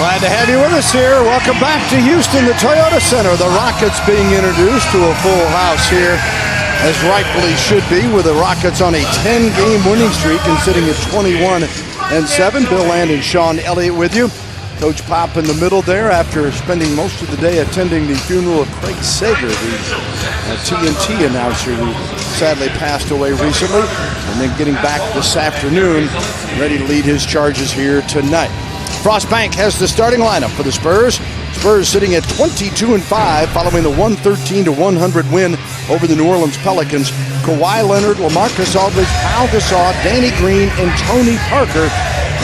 Glad to have you with us here. Welcome back to Houston, the Toyota Center. The Rockets being introduced to a full house here, as rightfully should be, with the Rockets on a 10-game winning streak and sitting at 21-7. Bill Land and Sean Elliott with you. Coach Pop in the middle there after spending most of the day attending the funeral of Craig Sager, the TNT announcer who sadly passed away recently, and then getting back this afternoon, ready to lead his charges here tonight. Frost Bank has the starting lineup for the Spurs. Spurs sitting at 22-5 following the 113-100 win over the New Orleans Pelicans. Kawhi Leonard, LaMarcus Aldridge, Pau Gasol, Danny Green, and Tony Parker.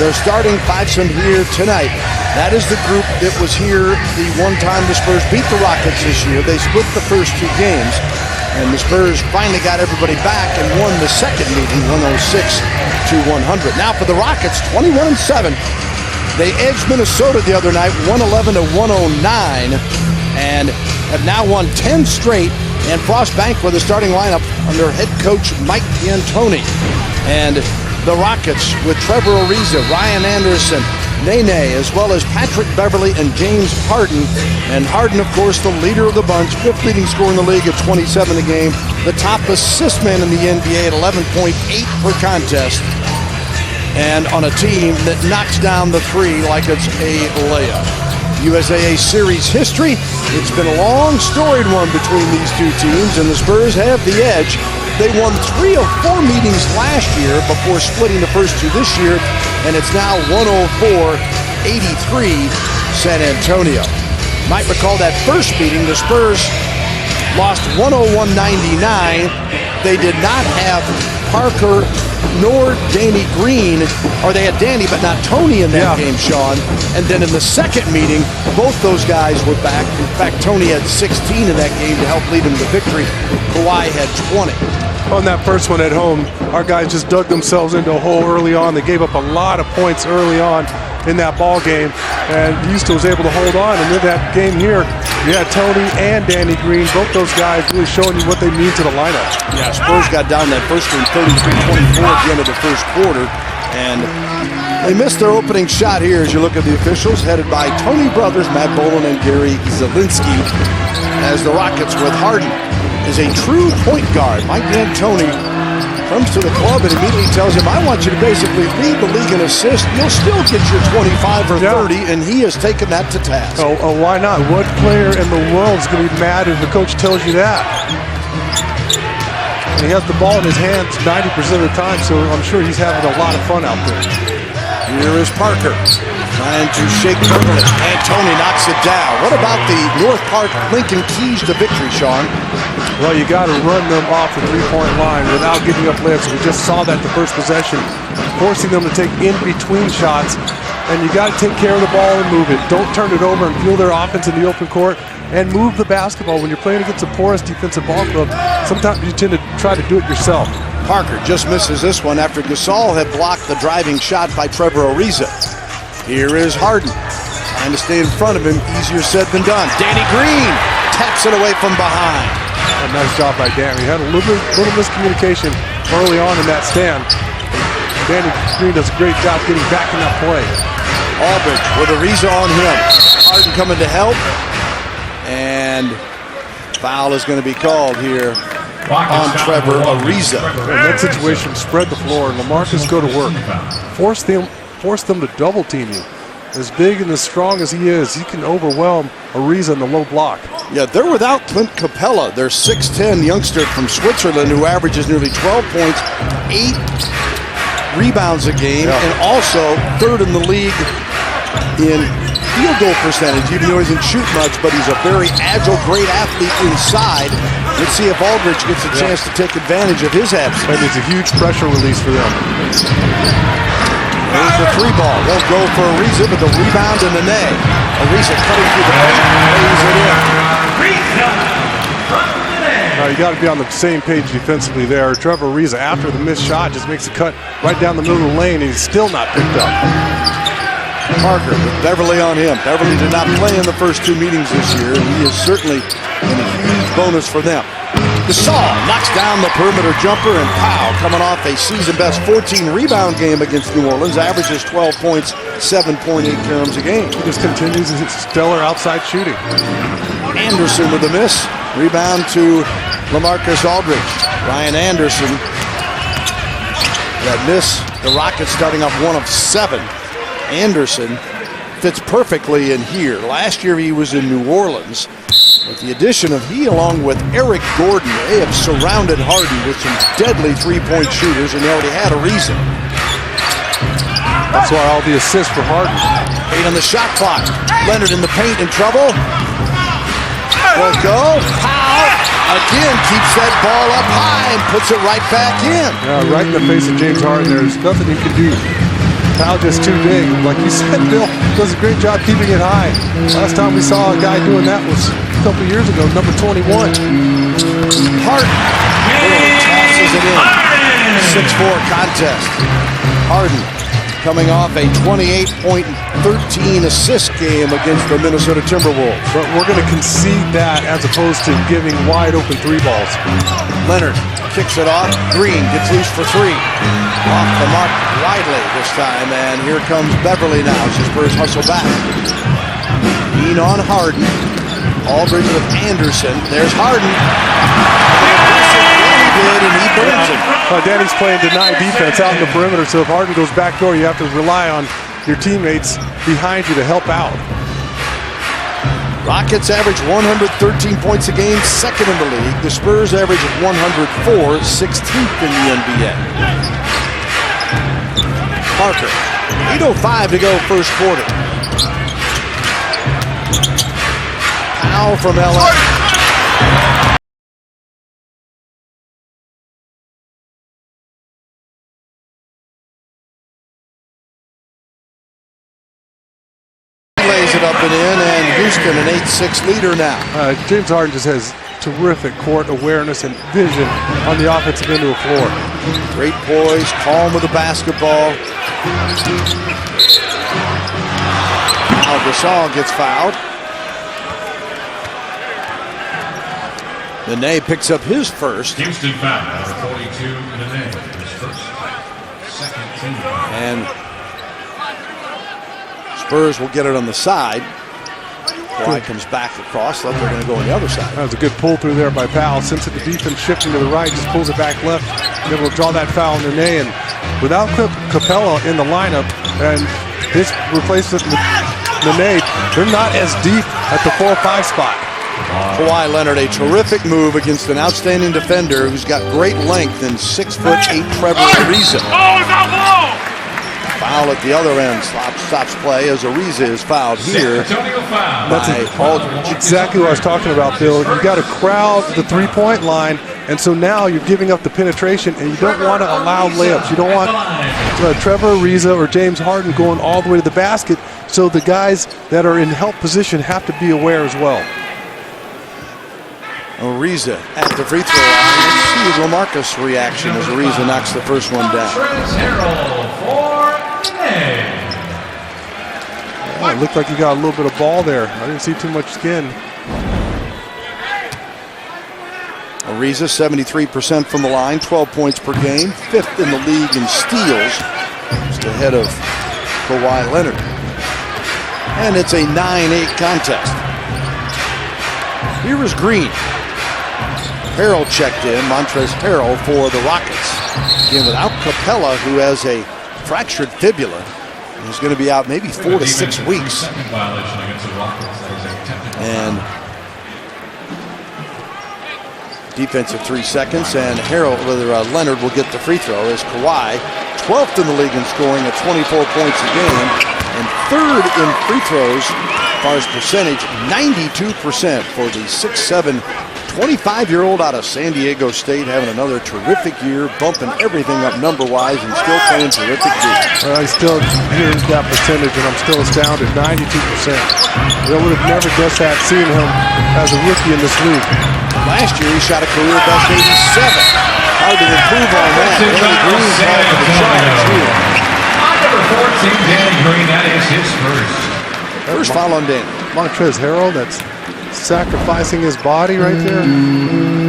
They're starting fivesome here tonight. That is the group that was here the one time the Spurs beat the Rockets this year. They split the first two games, and the Spurs finally got everybody back and won the second meeting, 106-100. Now for the Rockets, 21-7. They edged Minnesota the other night, 111-109, and have now won 10 straight. And Frost Bank with a starting lineup under head coach Mike D'Antoni. And the Rockets with Trevor Ariza, Ryan Anderson, Nene, as well as Patrick Beverly and James Harden. And Harden, of course, the leader of the bunch, fifth leading scorer in the league at 27 a game. The top assist man in the NBA at 11.8 per contest. And on a team that knocks down the three like it's a layup. USAA Series history, it's been a long storied one between these two teams, and the Spurs have the edge. They won 3 of 4 meetings last year before splitting the first two this year, and it's now 104-83 San Antonio. Might recall that first meeting, the Spurs lost 101-99. They did not have Parker nor Danny Green, or they had Danny but not Tony in that game, Sean. And then in the second meeting, both those guys were back. In fact, Tony had 16 in that game to help lead him to victory. Kawhi had 20. On that first one at home, our guys just dug themselves into a hole early on. They gave up a lot of points early on in that ball game, and Houston was able to hold on. And in that game here, you had Tony and Danny Green, both those guys really showing you what they mean to the lineup. Yeah, Spurs got down that first one 33-24 at the end of the first quarter, and they missed their opening shot here as you look at the officials, headed by Tony brothers, Matt Bolan and Gary Zielinski, as the Rockets with Harden is a true point guard. Mike D'Antoni comes to the club and immediately tells him, I want you to basically lead the league in assists. You'll still get your 25 or 30, and he has taken that to task. Oh, why not? What player in the world is going to be mad if the coach tells you that? And he has the ball in his hands 90% of the time, so I'm sure he's having a lot of fun out there. Here is Parker trying to shake Beverly, and Tony knocks it down. What about the North Park Lincoln keys to victory, Sean? Well, you got to run them off the three-point line without giving up layups. We just saw that the first possession, forcing them to take in-between shots, and you got to take care of the ball and move it. Don't turn it over and fuel their offense in the open court, and move the basketball. When you're playing against a porous defensive ball club, sometimes you tend to try to do it yourself. Parker just misses this one after Gasol had blocked the driving shot by Trevor Ariza. Here is Harden, trying to stay in front of him. Easier said than done. Danny Green taps it away from behind. A nice job by Danny. He had a little miscommunication early on in that stand. Danny Green does a great job getting back in that play. Aldridge with Ariza on him. Harden coming to help. And foul is going to be called here on Trevor Ariza. In that situation, spread the floor and LaMarcus go to work. Force them to double team you. As big and as strong as he is, he can overwhelm Ariza in the low block. Yeah, they're without Clint Capella, their 6'10 youngster from Switzerland who averages nearly 12 points, 8 rebounds a game, and also third in the league in field goal percentage, even though he doesn't shoot much, but he's a very agile, great athlete inside. Let's see if Aldridge gets a chance to take advantage of his absence. And it's a huge pressure release for them. There's the three ball. Won't go for Ariza, but the rebound and the nay. Ariza cutting through the paint, lays it in. Now you got to be on the same page defensively there. Trevor Ariza, after the missed shot, just makes a cut right down the middle of the lane, and he's still not picked up. Parker with Beverly on him. Beverly did not play in the first two meetings this year, and he is certainly a huge bonus for them. Gasol knocks down the perimeter jumper, and Powell, coming off a season-best 14-rebound game against New Orleans, averages 12 points, 7.8 caroms a game. He just continues his stellar outside shooting. Anderson with a miss. Rebound to LaMarcus Aldridge. Ryan Anderson. That miss, the Rockets starting off 1 of 7. Anderson fits perfectly in here. Last year he was in New Orleans. With the addition of he along with Eric Gordon, they have surrounded Harden with some deadly three-point shooters, and they already had a reason. That's why all the assists for Harden. 8 on the shot clock. Leonard in the paint in trouble. Won't go. Powell again keeps that ball up high and puts it right back in. Yeah, right in the face of James Harden. There's nothing you can do. Powell just too big. Like you said, Bill does a great job keeping it high. Last time we saw a guy doing that was a couple years ago, number 21. Harden tosses it in. 6-4 contest. Harden coming off a 28-point, 13-assist game against the Minnesota Timberwolves. But we're going to concede that as opposed to giving wide-open 3 balls. Leonard kicks it off. Green gets loose for 3. Off the mark widely this time, and here comes Beverly now as the Spurs hustle back. Green on Harden. Aldridge with Anderson. There's Harden. And he burns him. Danny's playing deny defense out in the perimeter, so if Harden goes backdoor, you have to rely on your teammates behind you to help out. Rockets average 113 points a game, second in the league. The Spurs average 104, 16th in the NBA. Parker, 8:05 to go first quarter. Powell from LA. Lays it up and in, and Houston an 8-6 leader now. James Harden just has terrific court awareness and vision on the offensive end of the floor. Great poise, calm with the basketball. Now Gasol gets fouled. Nene picks up his first. Houston foul, number 42, Nene, his first, second team. And Spurs will get it on the side. Kawhi comes back across, like they're going to go on the other side. That was a good pull through there by Powell. Since the defense shifting to the right, just pulls it back left. Able to draw that foul on Nene, and without Capella in the lineup and his replacement Nene, they're not as deep at the 4-5 spot. Kawhi Leonard, a terrific move against an outstanding defender who's got great length and 6'8" Trevor Ariza. Foul at the other end, stops play as Ariza is fouled here. That's exactly what I was talking about, Bill. You got to crowd the three-point line, and so now you're giving up the penetration, and you don't want to allow layups. You don't want Trevor Ariza or James Harden going all the way to the basket, so the guys that are in help position have to be aware as well. Ariza at the free throw line. Let's see LaMarcus' reaction as Ariza knocks the first one down. Oh, it looked like you got a little bit of ball there. I didn't see too much skin. Ariza, 73% from the line, 12 points per game, 5th in the league in steals, just ahead of Kawhi Leonard. And it's a 9-8 contest. Here is Green. Harrell checked in, Montrezl Harrell for the Rockets. Again, without Capella, who has a fractured fibula. He's going to be out maybe 4 to 6 weeks. And defensive 3 seconds, and Leonard will get the free throw as Kawhi, 12th in the league in scoring at 24 points a game, and 3rd in free throws as far as percentage, 92% for the 6'7", 25-year-old out of San Diego State, having another terrific year, bumping everything up number-wise and still playing terrific defense. I still hear that percentage, and I'm still astounded, 92%. I would have never guessed that, seeing him as a rookie in this league. Last year, he shot a career best 87. Hard to improve on that. Danny Green's hard for the charge here. On number 14, Danny Green, that is his first. First foul on Danny. Montrezl Harrell, that's sacrificing his body right there.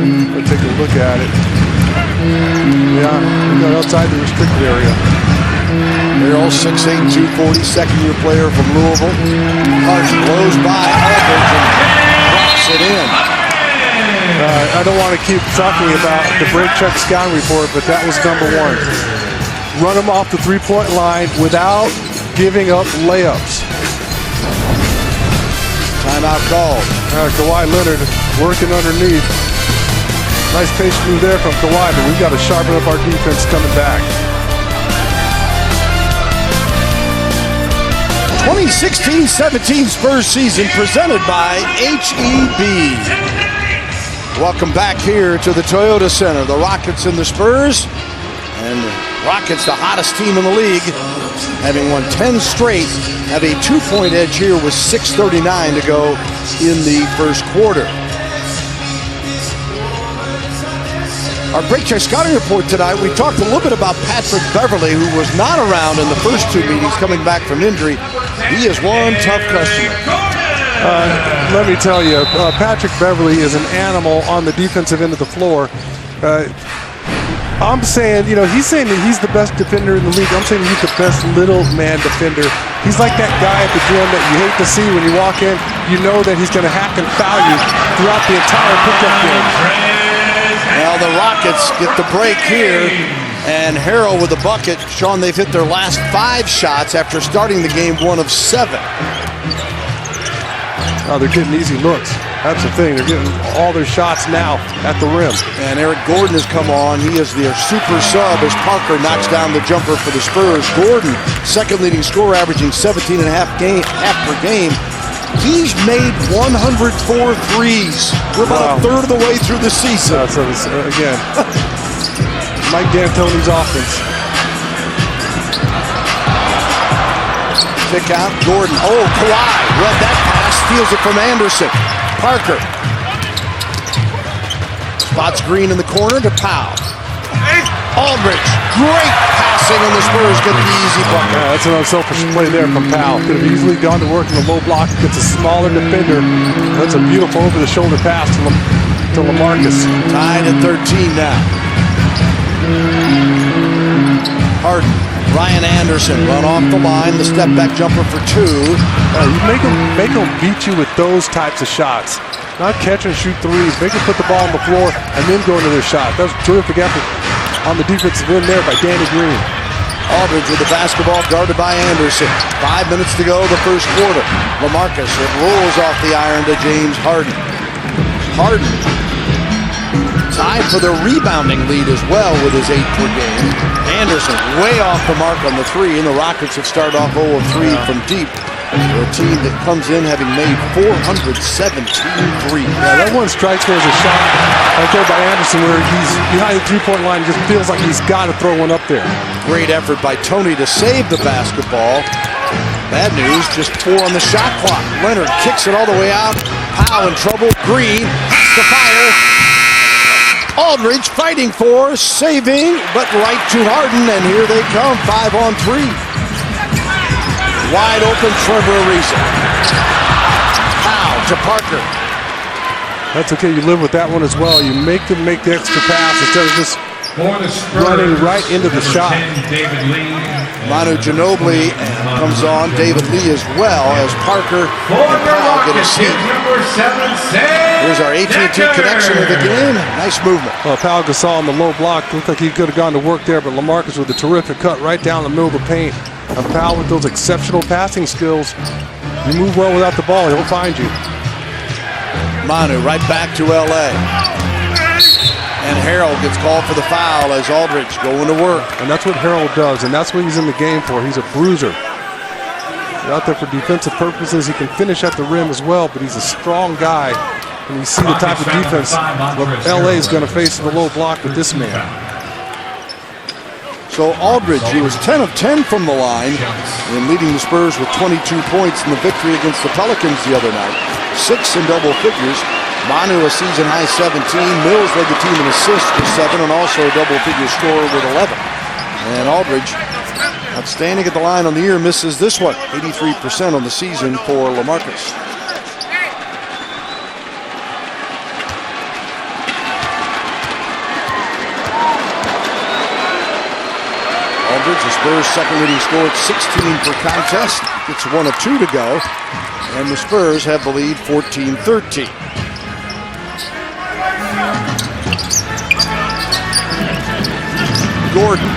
Let's take a look at it. Yeah, we got outside the restricted area. Harrell, 6'8", 240, second-year player from Louisville. Harden blows by Aldridge and drops it in. I don't want to keep talking about the break check scouting report, but that was number one. Run them off the three-point line without giving up layups. Timeout called. Kawhi Leonard working underneath. Nice pace move there from Kawhi, but we've got to sharpen up our defense coming back. 2016-17 Spurs season presented by H-E-B. Welcome back here to the Toyota Center. The Rockets and the Spurs. And Rockets, the hottest team in the league, having won 10 straight, have a 2-point edge here with 6:39 to go in the first quarter. Our break check scouting report tonight, we talked a little bit about Patrick Beverley, who was not around in the first two meetings coming back from injury. He is one tough customer. Let me tell you, Patrick Beverley is an animal on the defensive end of the floor. I'm saying, he's saying that he's the best defender in the league. I'm saying he's the best little man defender. He's like that guy at the gym that you hate to see when you walk in. You know that he's going to hack and foul you throughout the entire pickup game. Well, the Rockets get the break here, and Harrell with the bucket. Sean, they've hit their last 5 shots after starting the game 1 of 7. Oh, they're getting easy looks. That's the thing. They're getting all their shots now at the rim. And Eric Gordon has come on. He is their super sub as Parker knocks down the jumper for the Spurs. Gordon, second leading scorer, averaging 17.5 per game. He's made 104 threes. We're about a third of the way through the season. Again, Mike D'Antoni's offense. Kick out, Gordon. Oh, Kawhi read that pass, steals it from Anderson. Parker. Spots Green in the corner to Powell. Aldridge, great passing, and the Spurs get the easy bucket. Yeah, that's an unselfish play there from Powell. Could have easily gone to work in the low block against a smaller defender. That's a beautiful over-the-shoulder pass to LaMarcus. Tied at 13 now. Harden, Ryan Anderson run off the line. The step-back jumper for 2. You make them beat you with those types of shots. Not catch and shoot threes. Make them put the ball on the floor and then go into their shot. That was a terrific effort on the defensive end there by Danny Green. Aldridge with the basketball, guarded by Anderson. 5 minutes to go the first quarter. LaMarcus, it rolls off the iron to James Harden. Harden tied for the rebounding lead as well with his 8 per game. Anderson way off the mark on the 3, and the Rockets have started off 0 of 3 from deep. They're a team that comes in having made 417 threes. Yeah, that one strikes me as a shot right there by Anderson where he's behind the three-point line. Just feels like he's got to throw one up there. Great effort by Tony to save the basketball. Bad news, just 4 on the shot clock. Leonard kicks it all the way out. Powell in trouble. Green has to fire. Aldridge fighting for, saving, but right to Harden, and here they come, 5 on 3. Wide open Trevor Ariza. Powell to Parker. That's okay, you live with that one as well. You make them make the extra pass instead of just running right into the shot. Manu Ginobili comes on, David Lee as well as Parker and Powell get a seat. Here's our AT&T connection of the game. Nice movement. Well, Powell Gasol on the low block. Looked like he could have gone to work there, but LaMarcus with a terrific cut right down the middle of the paint. And Powell with those exceptional passing skills. You move well without the ball, he'll find you. Manu right back to L.A. And Harrell gets called for the foul as Aldridge going to work. And that's what Harrell does, and that's what he's in the game for. He's a bruiser. He's out there for defensive purposes. He can finish at the rim as well, but he's a strong guy. And you see the type of defense L.A. is going to face in the low block with this man. So Aldridge, he was 10 of 10 from the line and leading the Spurs with 22 points in the victory against the Pelicans the other night. 6 in double figures. Manu a season-high 17. Mills led the team in assists with 7 and also a double-figure scorer with 11. And Aldridge, outstanding at the line on the year, misses this one. 83% on the season for LaMarcus. average. The Spurs' second leading scorer at 16 per contest. It's 1 of 2 to go. And the Spurs have the lead 14-13. Gordon.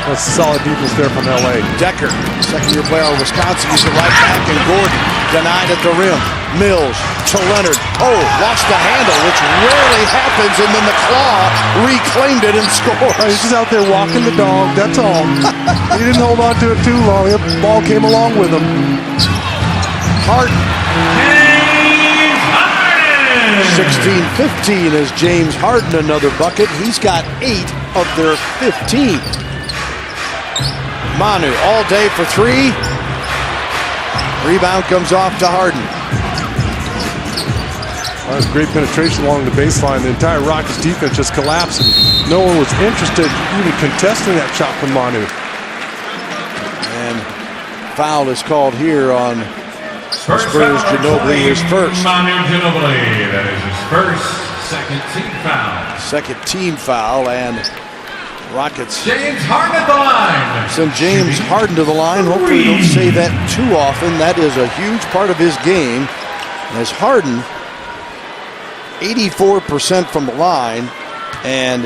That's solid defense there from LA. Decker, second-year player of Wisconsin, he's the right back, and Gordon denied at the rim. Mills to Leonard. Oh, lost the handle, which rarely happens, and then the claw reclaimed it and scored. He's just out there walking the dog, that's all. He didn't hold on to it too long. The ball came along with him. Harden. 16-15 as James Harden another bucket. He's got 8 of their 15. Manu all day for 3. Rebound comes off to Harden. That was great penetration along the baseline. The entire Rockets defense just collapsed, and no one was interested even contesting that shot from Manu. And foul is called here on Spurs. Ginobili is first. Manu Ginobili, that is his first second team foul. Second team foul, and Rockets James Harden at the line. send James Harden to the line. Hopefully we don't say that too often. That is a huge part of his game. As Harden, 84% from the line, and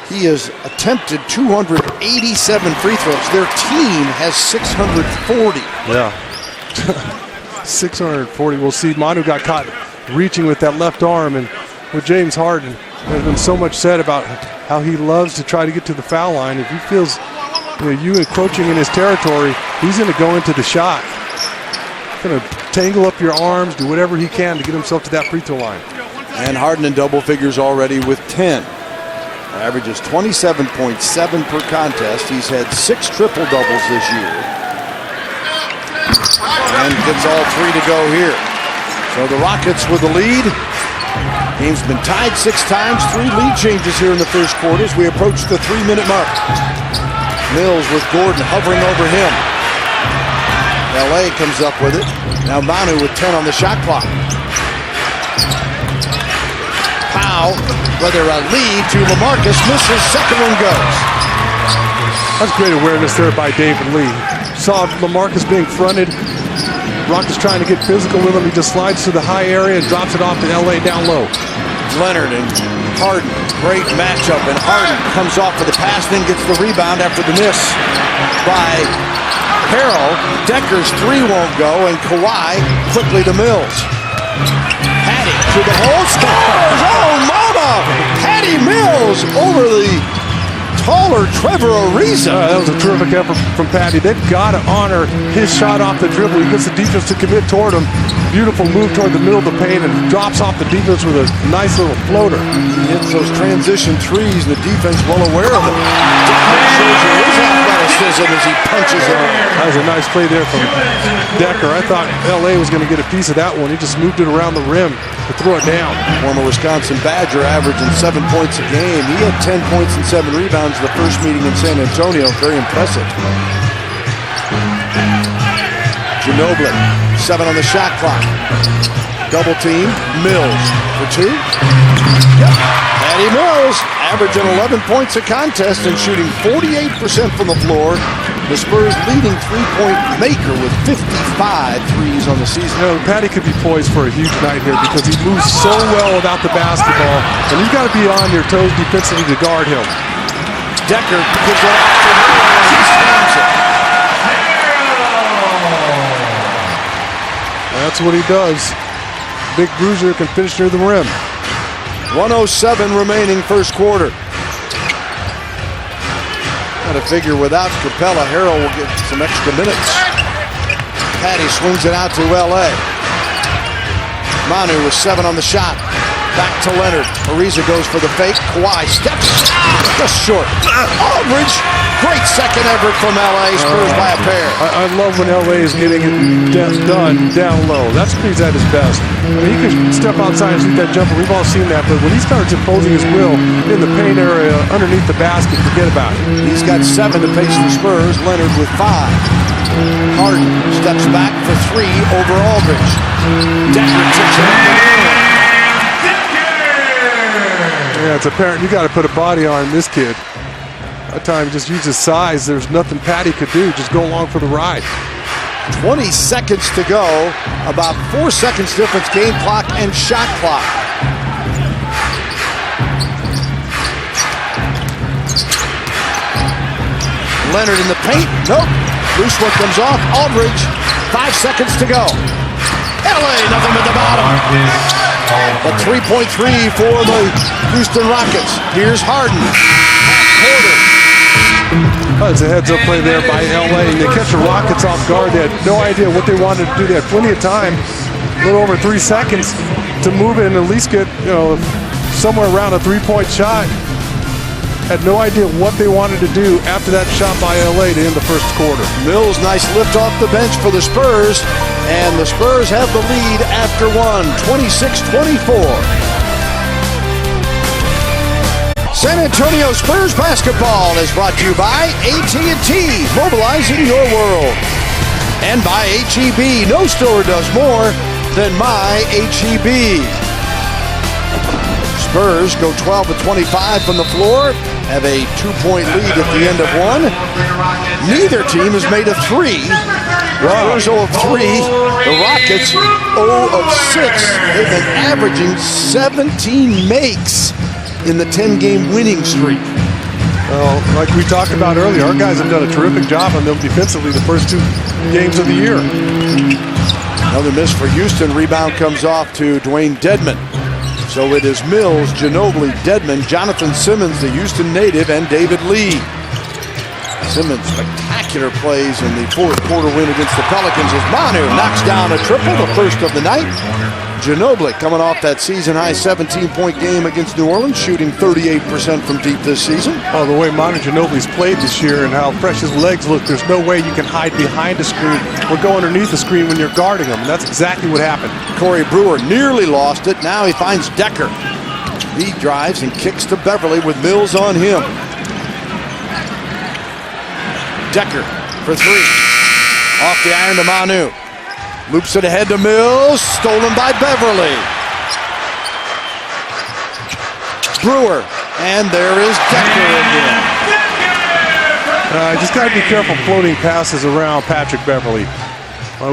he has attempted 287 free throws. Their team has 640. Yeah. 640. We'll see. Manu got caught reaching with that left arm, and with James Harden, there's been so much said about how he loves to try to get to the foul line. If he feels you encroaching in his territory, he's going to go into the shot. He's going to tangle up your arms, do whatever he can to get himself to that free throw line. And Harden in double figures already with 10. Averages 27.7 per contest. He's had 6 triple-doubles this year. And gets all 3 to go here. So the Rockets with the lead. Game's been tied 6 times. 3 lead changes here in the first quarter as we approach the 3-minute mark. Mills with Gordon hovering over him. LA comes up with it. Now Manu with 10 on the shot clock. Powell, whether a lead to LaMarcus, misses, second one goes. That's great awareness there by David Lee. Saw LaMarcus being fronted. Rockets trying to get physical with him. He just slides to the high area and drops it off to LA down low. Leonard and Harden, great matchup, and Harden comes off for the pass, then gets the rebound after the miss by Harrell. Decker's 3 won't go, and Kawhi quickly to Mills. Patty to the hole, scores! Oh, mama! Patty Mills over the taller Trevor Ariza. That was a terrific effort from Patty. They've got to honor his shot off the dribble. He gets the defense to commit toward him. Beautiful move toward the middle of the paint and drops off the defense with a nice little floater. He hits those transition threes, and the defense well aware of it. Shows you his athleticism as he punches it. That was a nice play there from Decker. I thought LA was going to get a piece of that one. He just moved it around the rim to throw it down. Former Wisconsin Badger averaging 7 points a game. He had 10 points and 7 rebounds the first meeting in San Antonio. Very impressive. Ginobili, 7 on the shot clock. Double team, Mills for 2. Yep. Patty Mills averaging 11 points a contest and shooting 48% from the floor. The Spurs leading 3-point maker with 55 threes on the season. Patty could be poised for a huge night here because he moves so well without the basketball, and you've got to be on your toes defensively to guard him. Decker gives it off to him. He slams it. That's what he does. Big bruiser can finish near the rim. 1:07 remaining first quarter. Got to figure without Capella, Harrell will get some extra minutes. Patty swings it out to LA. Manu with 7 on the shot. Back to Leonard. Ariza goes for the fake. Kawhi steps just short. Aldridge, great second effort from LA. Spurs by a pair. I love when LA is getting it done down low. That's when he's at his best. I mean, he can step outside and shoot that jumper. We've all seen that. But when he starts imposing his will in the paint area underneath the basket, forget about it. He's got 7 to pace the Spurs. Leonard with 5. Harden steps back for 3 over Aldridge. Decker tips it up. Yeah, it's apparent you got to put a body on this kid. That time he just used his size. There's nothing Patty could do. Just go along for the ride. 20 seconds to go. About 4 seconds difference, game clock and shot clock. Leonard in the paint. Nope. Loose one comes off. Aldridge. 5 seconds to go. LA, nothing but the bottom. A 3-point three for the Houston Rockets. Here's Harden. Porter. It's a heads-up play there by LA, and they catch the Rockets off guard. They had no idea what they wanted to do. They had plenty of time, a little over 3 seconds, to move it and at least get, somewhere around a 3-point shot. Had no idea what they wanted to do after that shot by LA to end the first quarter. Mills, nice lift off the bench for the Spurs, and the Spurs have the lead after one, 26-24. San Antonio Spurs basketball is brought to you by AT&T, mobilizing your world. And by H-E-B, no store does more than my H-E-B. Spurs go 12 of 25 from the floor, have a 2-point lead at the end of one. Neither team has made a three. Spurs 0 of 3. The Rockets 0 of 6. They've been averaging 17 makes in the 10-game winning streak. Well, like we talked about earlier, our guys have done a terrific job on them defensively the first 2 games of the year. Another miss for Houston. Rebound comes off to Dwayne Dedmon. So it is Mills, Ginobili, Dedmon, Jonathan Simmons, the Houston native, and David Lee. Simmons, spectacular plays in the fourth quarter win against the Pelicans as Manu knocks down a triple, the first of the night. Ginobili coming off that season-high 17-point game against New Orleans, shooting 38% from deep this season. Oh, the way Manu Ginobili's played this year and how fresh his legs look, there's no way you can hide behind a screen or go underneath the screen when you're guarding him, and that's exactly what happened. Corey Brewer nearly lost it. Now he finds Decker. He drives and kicks to Beverly with Mills on him. Decker for three. Off the iron to Manu. Loops it ahead to Mills, stolen by Beverly. Brewer, and there is Decker again. Just got to be careful floating passes around Patrick Beverly.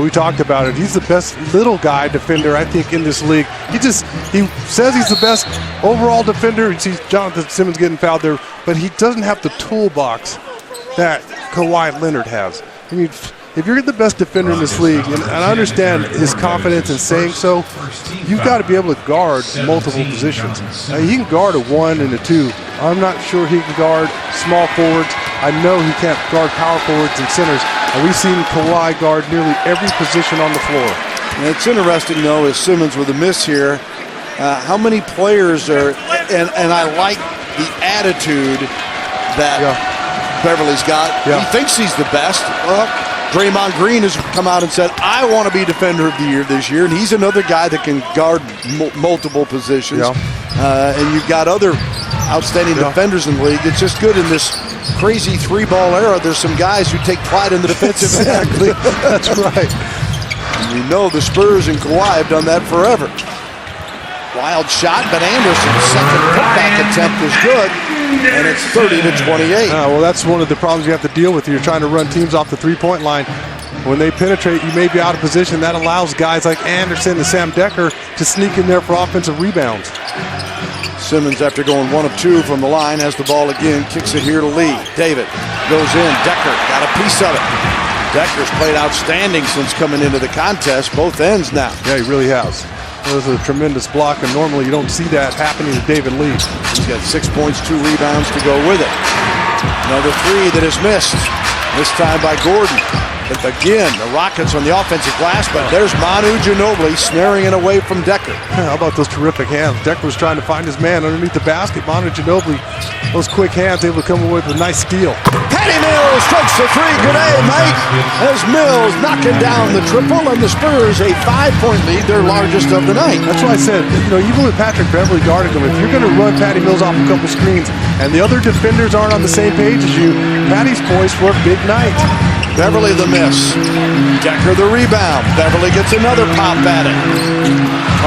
We talked about it. He's the best little guy defender, I think, in this league. He says he's the best overall defender. You see Jonathan Simmons getting fouled there, but he doesn't have the toolbox that Kawhi Leonard has. I mean, if you're the best defender in this league, and I understand his confidence in saying so, you've got to be able to guard multiple positions. He can guard a 1 and a 2. I'm not sure he can guard small forwards. I know he can't guard power forwards and centers. And we've seen Kawhi guard nearly every position on the floor. And it's interesting, though, as Simmons with a miss here, how many players are, and I like the attitude that Beverly's got. He thinks he's the best. Well, Draymond Green has come out and said, I want to be defender of the year this year, and he's another guy that can guard multiple positions. And you've got other outstanding defenders in the league. It's just good in this crazy 3-ball era. There's some guys who take pride in the defensive end. Exactly. That's right. And we know the Spurs and Kawhi have done that forever. Wild shot, but Anderson's second putback attempt is good, and it's 30-28. Well, that's one of the problems you have to deal with. You're trying to run teams off the 3-point line. When they penetrate, you may be out of position. That allows guys like Anderson and Sam Decker to sneak in there for offensive rebounds. Simmons, after going 1 of 2 from the line, has the ball again, kicks it here to Lee. David goes in. Decker got a piece of it. Decker's played outstanding since coming into the contest, both ends now. Yeah, he really has. It was a tremendous block, and normally you don't see that happening to David Lee. He's got 6 points, 2 rebounds to go with it. Another three that is missed, this time by Gordon. But again, the Rockets on the offensive glass, but there's Manu Ginobili snaring it away from Decker. How about those terrific hands? Decker was trying to find his man underneath the basket. Manu Ginobili, those quick hands, able to come away with a nice steal. Patty Mills strikes the three. Good day, Mike. As Mills knocking down the triple, and the Spurs a 5-point lead, their largest of the night. That's why I said, even with Patrick Beverly guarding him, if you're going to run Patty Mills off a couple screens and the other defenders aren't on the same page as you, Patty's poised for a big night. Beverly the miss. Decker the rebound. Beverly gets another pop at it.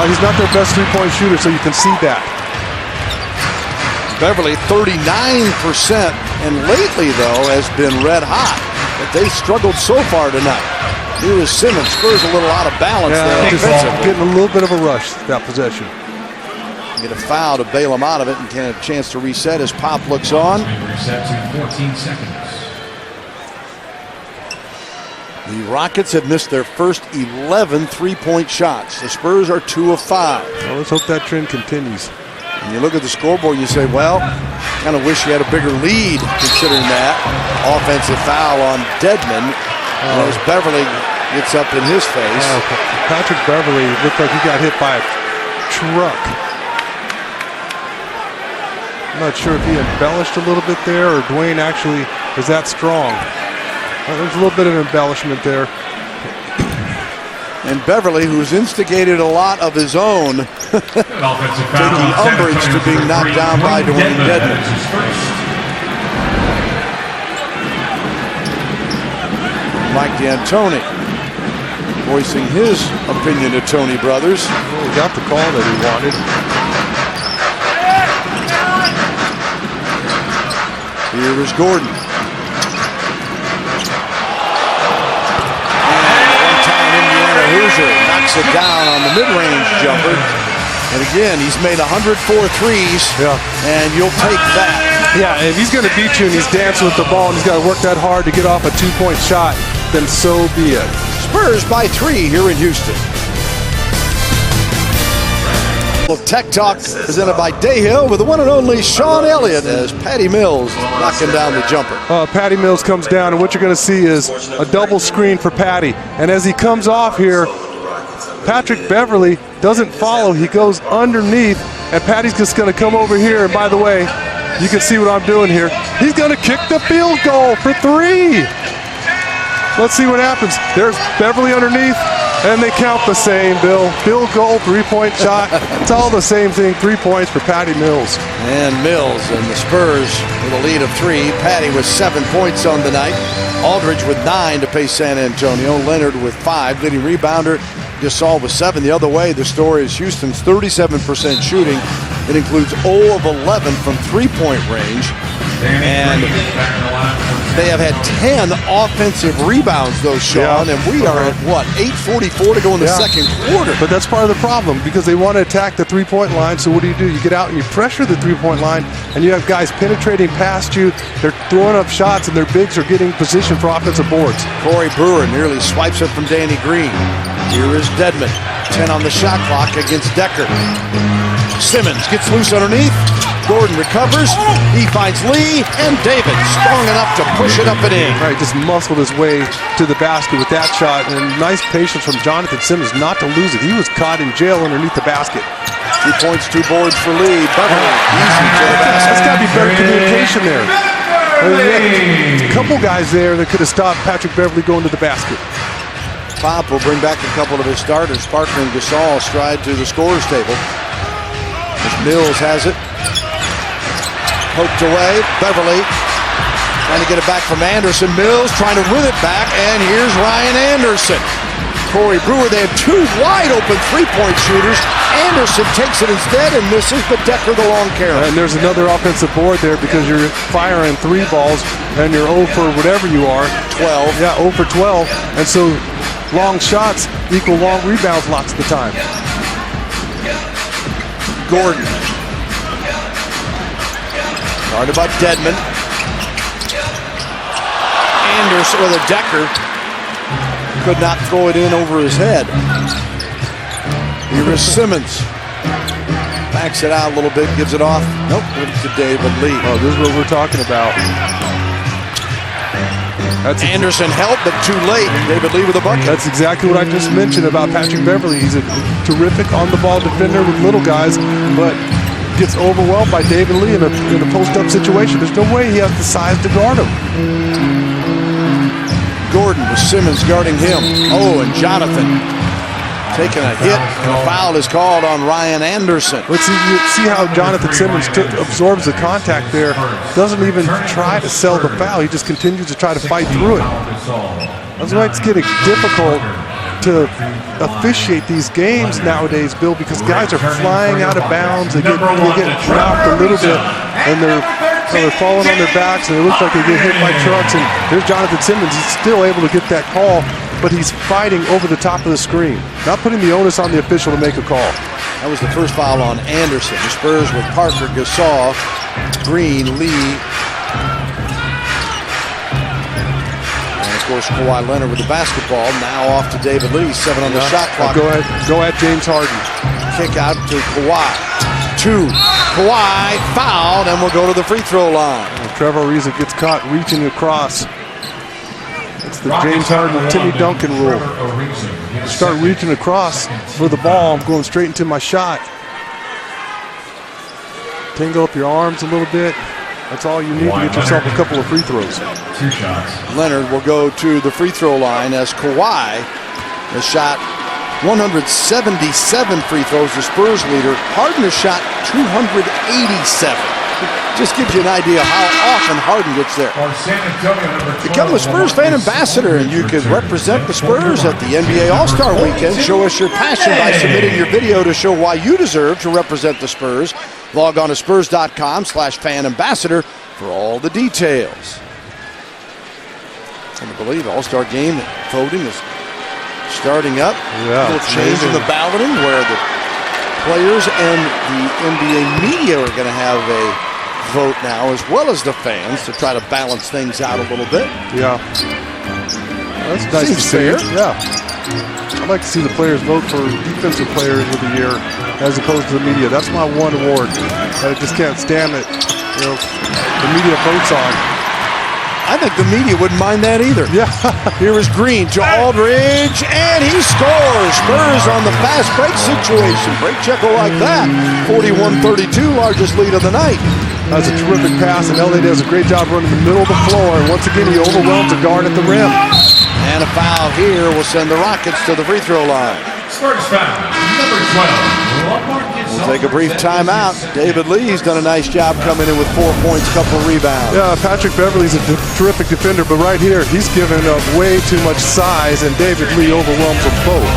He's not their best 3-point shooter, so you can see that. Beverly 39% and lately, though, has been red hot. But they struggled so far tonight. Here is Simmons. Spurs a little out of balance there offensively. Getting a little bit of a rush, that possession. Get a foul to bail him out of it and get a chance to reset as Pop looks on. Reset to 14 seconds. The Rockets have missed their first 11 three-point shots. The Spurs are 2 of 5. Well, let's hope that trend continues. And you look at the scoreboard and you say, well, kind of wish you had a bigger lead considering that. Offensive foul on Dedmon as Beverly gets up in his face. Patrick Beverly looked like he got hit by a truck. I'm not sure if he embellished a little bit there or Dwayne actually is that strong. There's a little bit of embellishment there. And Beverly, who's instigated a lot of his own, taking umbrage to being knocked down by Dwayne Dedmon. Mike D'Antoni voicing his opinion of Tony Brothers. Well, he got the call that he wanted. Here is Gordon. Hoosier knocks it down on the mid-range jumper. And again, he's made 104 threes, and you'll take that. Yeah, if he's going to beat you and he's dancing with the ball and he's got to work that hard to get off a two-point shot, then so be it. Spurs by 3 here in Houston. Tech Talk presented by Dayhill with the one and only Sean Elliott as Patty Mills knocking down the jumper. Patty Mills comes down, and what you're going to see is a double screen for Patty. And as he comes off here, Patrick Beverly doesn't follow. He goes underneath, and Patty's just going to come over here. And by the way, you can see what I'm doing here. He's going to kick the field goal for 3. Let's see what happens. There's Beverly underneath. And they count the same, Bill. Field goal, three-point shot. It's all the same thing. 3 points for Patty Mills. And Mills and the Spurs with a lead of 3. Patty with 7 points on the night. Aldridge with 9 to pace San Antonio. Leonard with 5. Leading rebounder, Gasol with 7. The other way, the story is Houston's 37% shooting. It includes 0 of 11 from three-point range. And they have had 10 offensive rebounds, though, Sean, and we are at, what, 8:44 to go in the second quarter. But that's part of the problem because they want to attack the three-point line, so what do? You get out and you pressure the three-point line, and you have guys penetrating past you. They're throwing up shots, and their bigs are getting position for offensive boards. Corey Brewer nearly swipes it from Danny Green. Here is Dedmon, 10 on the shot clock against Decker. Simmons gets loose underneath. Gordon recovers, he finds Lee, and David strong enough to push it up and in. Right, just muscled his way to the basket with that shot, and nice patience from Jonathan Simmons not to lose it. He was caught in jail underneath the basket. 2 points, 2 boards for Lee. Beverly, easy to the basket. That's got to be better communication there. A couple guys there that could have stopped Patrick Beverly going to the basket. Pop will bring back a couple of his starters. Parker and Gasol stride to the scorer's table. As Mills has it. Poked away, Beverly trying to get it back from Anderson. Mills trying to win it back, and here's Ryan Anderson. Corey Brewer, they had 2 wide open three-point shooters. Anderson takes it instead and misses, but Decker the long carry. And there's another offensive board there because you're firing 3 balls and you're 0 for whatever you are. 12. Yeah, 0 for 12. And so long shots equal long rebounds lots of the time. Gordon. Guarded by Dedmon. Anderson with a Decker. Could not throw it in over his head. Here is Simmons. Backs it out a little bit, gives it off. Nope, gives it to David Lee. Oh, this is what we're talking about. Anderson helped, but too late. David Lee with a bucket. That's exactly what I just mentioned about Patrick Beverly. He's a terrific on-the-ball defender with little guys, but gets overwhelmed by David Lee in a post-up situation. There's no way he has the size to guard him. Gordon with Simmons guarding him. Oh, and Jonathan taking a hit, and a foul is called on Ryan Anderson. Let's see how Jonathan Simmons absorbs the contact there. Doesn't even try to sell the foul. He just continues to try to fight through it. That's why it's getting difficult to officiate these games nowadays, Bill, because guys are flying out of bounds. They get dropped a little bit, and they're they're falling on their backs, and it looks like they get hit by trucks. And there's Jonathan Simmons. He's still able to get that call, but he's fighting over the top of the screen, not putting the onus on the official to make a call. That was the first foul on Anderson. The Spurs with Parker, Gasol, Green, Lee. And of course, Kawhi Leonard with the basketball. Now off to David Lee. 7 on the shot clock. Go ahead, James Harden. Kick out to Kawhi. 2. Kawhi fouled, and will go to the free throw line. And Trevor Ariza gets caught reaching across. It's the James Harden, Timmy Duncan rule. Start reaching across for the ball. I'm going straight into my shot. Tangle up your arms a little bit. That's all you need to get yourself a couple of free throws. 2 shots. Leonard will go to the free throw line as Kawhi has shot 177 free throws, the Spurs leader. Harden has shot 287. Just gives you an idea how often Harden gets there. Become a Spurs fan ambassador, and you can represent the Spurs at the NBA All-Star Weekend. Show us your passion by submitting your video to show why you deserve to represent the Spurs. Log on to spurs.com/fan-ambassador for all the details. And I believe All-Star game voting is starting up. Yeah, a little change in the balloting where the players and the NBA media are going to have a vote now, as well as the fans, to try to balance things out a little bit. Yeah. That's nice to see. Fair. Yeah. I'd like to see the players vote for defensive players of the year as opposed to the media. That's my one award. I just can't stand it. You know, the media votes on. I think the media wouldn't mind that either. Yeah. Here is Green to Aldridge, and he scores. Spurs on the fast break situation. Break checker like that. 41-32, largest lead of the night. That's a terrific pass, and LA does a great job running the middle of the floor. And once again, he overwhelms a guard at the rim. And a foul here will send the Rockets to the free throw line. Spurs foul, number 12. We'll take a brief timeout. David Lee's done a nice job coming in with 4 points, couple of rebounds. Yeah, Patrick Beverley's a terrific defender, but right here, he's given up way too much size, and David Lee overwhelms them both.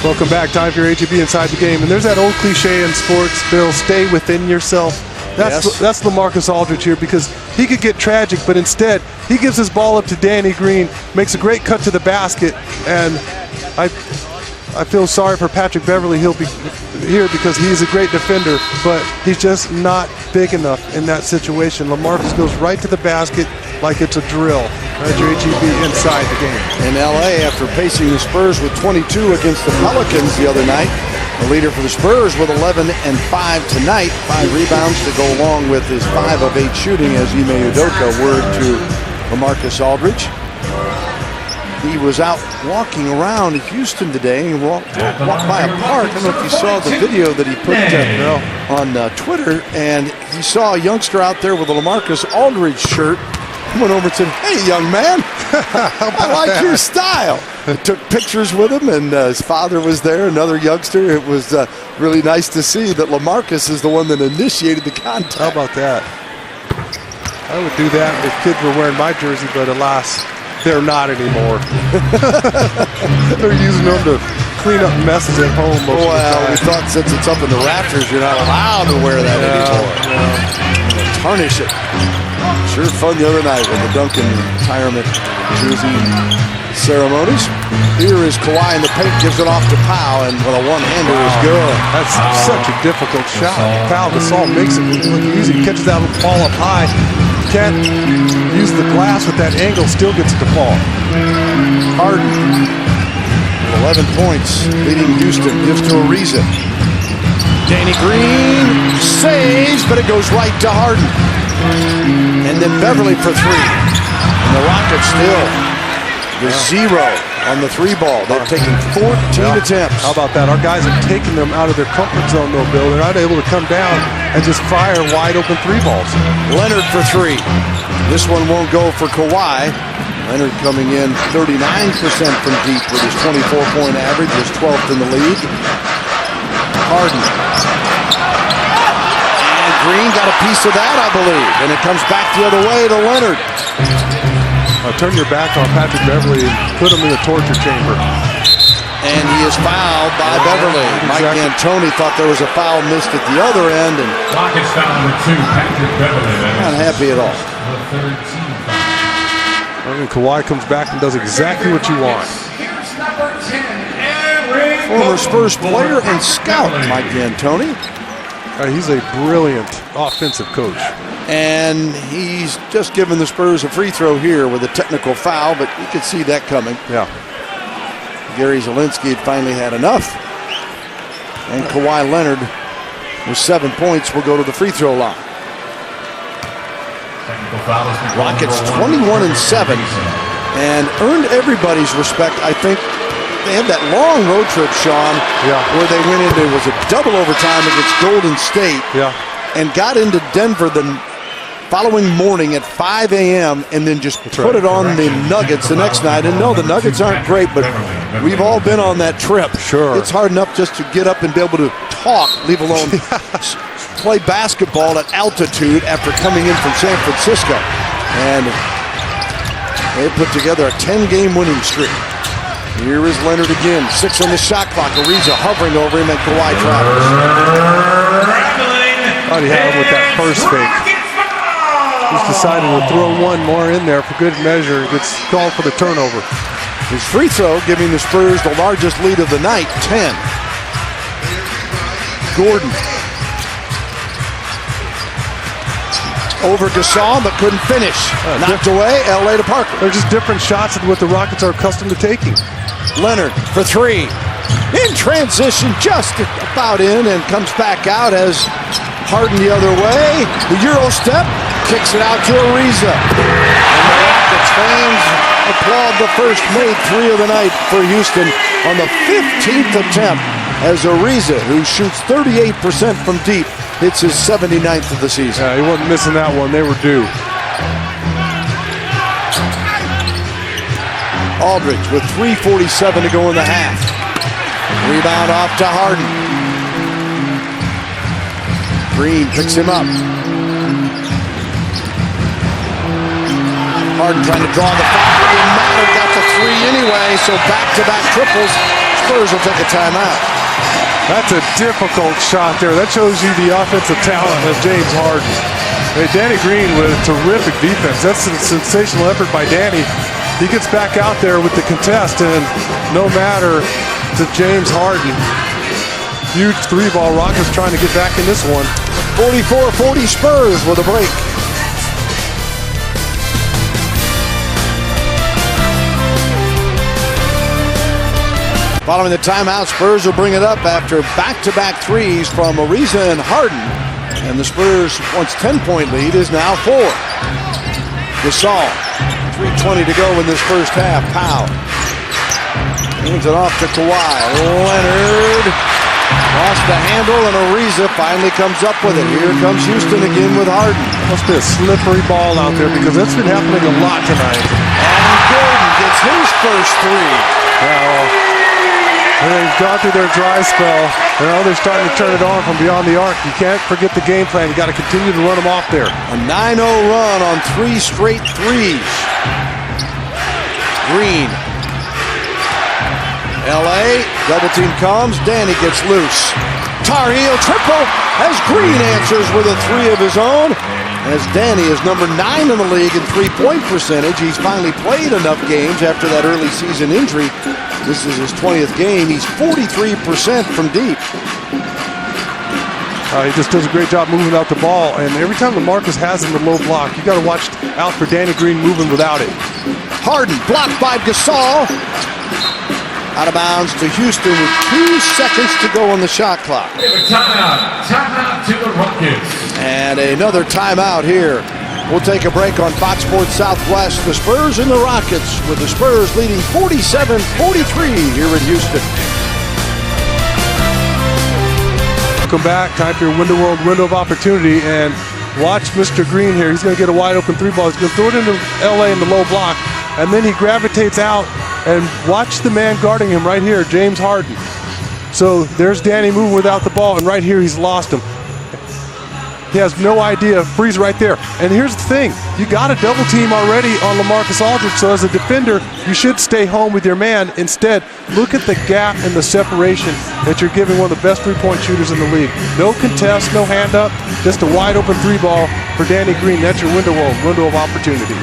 Welcome back. Time for your HEB Inside the Game. And there's that old cliche in sports, Bill, stay within yourself. That's LaMarcus Aldridge here, because he could get tragic, but instead he gives his ball up to Danny Green, makes a great cut to the basket, and I feel sorry for Patrick Beverley. He'll be here because he's a great defender, but he's just not big enough in that situation. LaMarcus goes right to the basket like it's a drill. That's your HEB Inside the Game. In LA, after pacing the Spurs with 22 against the Pelicans the other night, the leader for the Spurs with 11 and 5 tonight. 5 rebounds to go along with his 5 of 8 shooting as Ime Udoka. Word to LaMarcus Aldridge. He was out walking around in Houston today. He walked by a park. I don't know if you saw the video that he put on Twitter, and he saw a youngster out there with a LaMarcus Aldridge shirt. He went over and said, "Hey, young man, I like your style." He took pictures with him, and his father was there, another youngster. It was really nice to see that LaMarcus is the one that initiated the contact. How about that? I would do that if kids were wearing my jersey, but alas, they're not anymore. They're using them to clean up messes at home most of the time. We thought since it's up in the rafters, you're not allowed to wear that anymore. Tarnish it. Sure fun the other night with the Duncan retirement jersey ceremonies. Here is Kawhi in the paint, gives it off to Powell, and with a one-hander is good. That's such a difficult shot. Powell, Gasol makes it look easy. Catches that ball up high. Can't use the glass with that angle, still gets it to fall. Harden, 11 points, leading Houston, gives to Ariza. Danny Green saves, but it goes right to Harden. And then Beverley for 3. And the Rockets still with 0 on the 3 ball. They've taken 14 attempts. How about that? Our guys have taken them out of their comfort zone, though, Bill. They're not able to come down and just fire wide open 3 balls. Leonard for 3. This one won't go for Kawhi. Leonard coming in 39% from deep with his 24-point average, his 12th in the league. Harden. And Green got a piece of that, I believe. And it comes back the other way to Leonard. Turn your back on Patrick Beverley and put him in the torture chamber. And he is fouled by Beverly. Mike D'Antoni thought there was a foul missed at the other end, and Rockets foul number 2, Patrick Beverly. not happy at all. The third team foul. I mean, Kawhi comes back and does exactly what you want. Here's number 10, Eric Former Spurs player and scout, Mike D'Antoni. He's a brilliant offensive coach. And he's just given the Spurs a free throw here with a technical foul, but you could see that coming. Yeah. Gary Zielinski had finally had enough. And Kawhi Leonard, with 7 points, will go to the free throw line. Technical foul is McCollum. Rockets 21-7 and earned everybody's respect. I think they had that long road trip, Sean, where they went into, it was a double overtime against Golden State, and got into Denver the following morning at 5 a.m. and then just put it on the Nuggets the next night. And no, the Nuggets aren't great, but we've all been on that trip. Sure. It's hard enough just to get up and be able to talk, leave alone play basketball at altitude after coming in from San Francisco. And they put together a 10-game winning streak. Here is Leonard again, 6 on the shot clock. Ariza hovering over him, and Kawhi travels. Thought he had him with that first fake. He's decided to throw one more in there for good measure. Gets called for the turnover. His free throw giving the Spurs the largest lead of the night, 10. Gordon. Over Gasol, but couldn't finish. Knocked away, LA to Parker. They're just different shots than what the Rockets are accustomed to taking. Leonard for 3. In transition, just about in, and comes back out as Harden the other way. The Euro step, kicks it out to Ariza. And the Rockets fans applaud the first made 3 of the night for Houston on the 15th attempt as Ariza, who shoots 38% from deep, hits his 79th of the season. Yeah, he wasn't missing that one. They were due. Aldridge with 3:47 to go in the half. Rebound off to Harden. Green picks him up. Harden trying to draw the foul. It didn't matter. Got the 3 anyway, so back-to-back triples. Spurs will take a timeout. That's a difficult shot there. That shows you the offensive talent of James Harden. Hey, Danny Green with terrific defense. That's a sensational effort by Danny. He gets back out there with the contest, and no matter to James Harden. Huge 3-ball. Rockets trying to get back in this one. 44-40 Spurs with a break. Following the timeout, Spurs will bring it up after back-to-back threes from Ariza and Harden. And the Spurs' once 10-point lead is now 4. Gasol, 3:20 to go in this first half. Powell hands it off to Kawhi. Leonard lost the handle, and Ariza finally comes up with it. Here comes Houston again with Harden. Must be a slippery ball out there because that's been happening a lot tonight. And Gordon gets his first 3. They've gone through their dry spell. Now they're starting to turn it on from beyond the arc. You can't forget the game plan. You got to continue to run them off there. A 9-0 run on 3 straight threes. Green. LA, double team comes. Danny gets loose. Tar Heel triple as Green answers with a 3 of his own. As Danny is number 9 in the league in three-point percentage. He's finally played enough games after that early season injury. This is his 20th game. He's 43% from deep. He just does a great job moving out the ball. And every time LaMarcus has him in the low block, you got to watch out for Danny Green moving without it. Harden blocked by Gasol. Out of bounds to Houston with 2 seconds to go on the shot clock. Timeout to the Rockets. And another timeout here. We'll take a break on Fox Sports Southwest. The Spurs and the Rockets, with the Spurs leading 47-43 here in Houston. Welcome back. Time for your Window World window of opportunity. And watch Mr. Green here. He's going to get a wide open 3-ball. He's going to throw it into LA in the low block. And then he gravitates out. And watch the man guarding him right here, James Harden. So there's Danny moving without the ball. And right here, he's lost him. He has no idea. Freeze right there. And here's the thing. You got a double team already on LaMarcus Aldridge, so as a defender, you should stay home with your man. Instead, look at the gap and the separation that you're giving one of the best three-point shooters in the league. No contest, no hand up, just a wide-open three ball for Danny Green. That's your window of opportunity.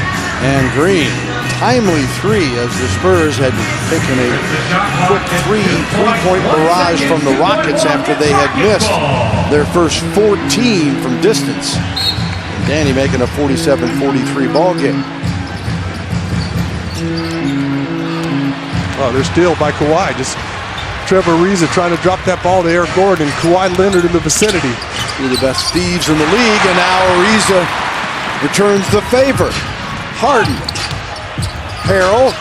And Green, timely three, as the Spurs had taken a quick three-point barrage from the Rockets after they had missed their first 14 from distance. And Danny making a 47-43 ball game. Oh, they're steal by Kawhi. Just Trevor Ariza trying to drop that ball to Eric Gordon. Kawhi Leonard in the vicinity. Two of the best thieves in the league, and now Ariza returns the favor. Harden, Harrell,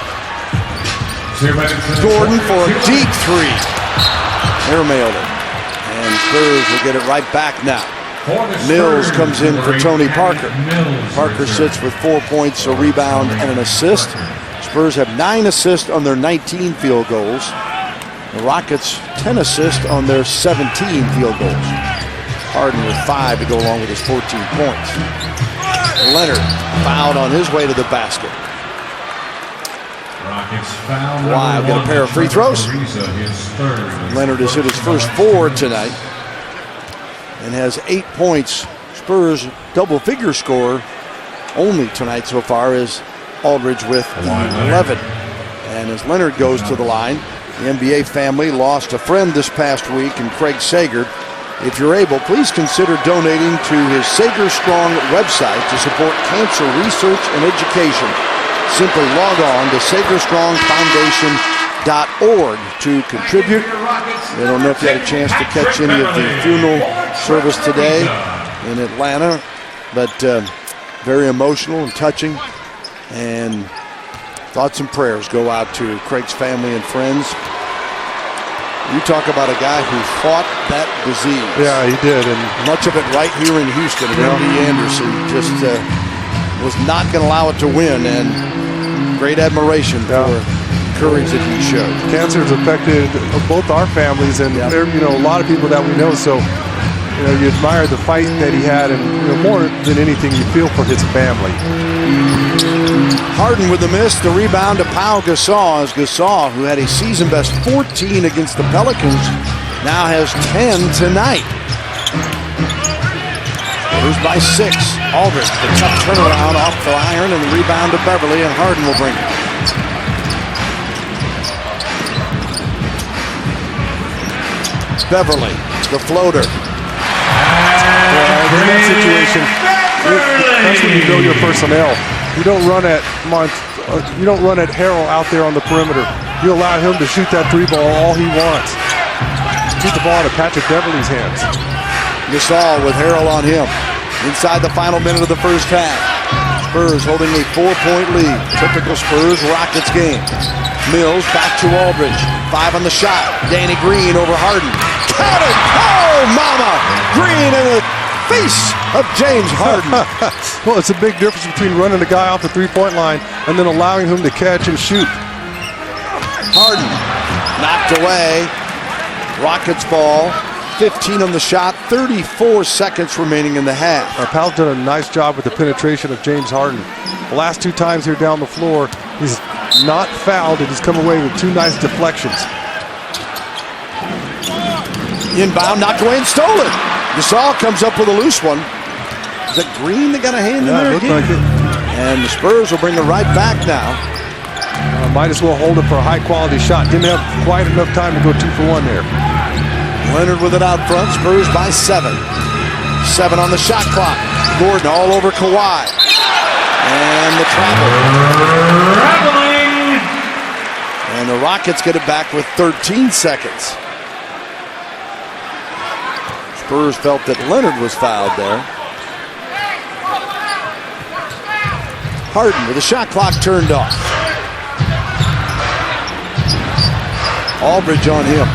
Gordon for a deep three. Airmailed it. And Spurs will get it right back now. Mills comes in for Tony Parker. Parker sits with 4 points, a rebound, and an assist. Spurs have 9 assists on their 19 field goals. The Rockets 10 assists on their 17 field goals. Harden with 5 to go along with his 14 points. Leonard fouled on his way to the basket. Kawhi will get a pair of free throws. Leonard has hit his first 4 tonight and has 8 points. Spurs double-figure scorer only tonight so far is Aldridge with 11. And as Leonard goes to the line, the NBA family lost a friend this past week in Craig Sager. If you're able, please consider donating to his Sager Strong website to support cancer research and education. Simply log on to SagerStrongFoundation.org to contribute. I don't know if you had a chance to catch any of the funeral service today in Atlanta, but very emotional and touching. And thoughts and prayers go out to Craig's family and friends. You talk about a guy who fought that disease. Yeah, he did. And much of it right here in Houston. And MD Anderson just was not going to allow it to win. And great admiration for the courage that he showed. Cancer has affected both our families and a lot of people that we know. So you admire the fight that he had, and more than anything, you feel for his family. Harden with the miss, the rebound to Pau Gasol, as Gasol, who had a season-best 14 against the Pelicans, now has 10 tonight. Spurs by 6. Aldridge, the tough turnaround off the iron, and the rebound to Beverly, and Harden will bring it. Beverly, the floater. In that situation, that's when you know your personnel. You don't run at Harrell out there on the perimeter. You allow him to shoot that three ball all he wants. Keep the ball out of Patrick Beverly's hands. Gasol with Harrell on him. Inside the final minute of the first half. Spurs holding a 4-point lead. Typical Spurs Rockets game. Mills back to Aldridge. 5 on the shot. Danny Green over Harden. Counted! Oh, mama! Green in the face of James Harden. Well, it's a big difference between running a guy off the three-point line and then allowing him to catch and shoot. Harden knocked away. Rockets ball. 15 on the shot. 34 seconds remaining in the half. Powell's done a nice job with the penetration of James Harden. The last 2 times here down the floor, he's not fouled and he's come away with 2 nice deflections. Inbound, knocked away and stolen. Gasol comes up with a loose one. Is that Green that got a hand in there again? Like it. And the Spurs will bring it right back now. Might as well hold it for a high-quality shot. Didn't have quite enough time to go 2 for 1 there. Leonard with it out front. Spurs by 7. 7 on the shot clock. Gordon all over Kawhi. And the travel. And the Rockets get it back with 13 seconds. Spurs felt that Leonard was fouled there. Harden with the shot clock turned off. Aldridge on him.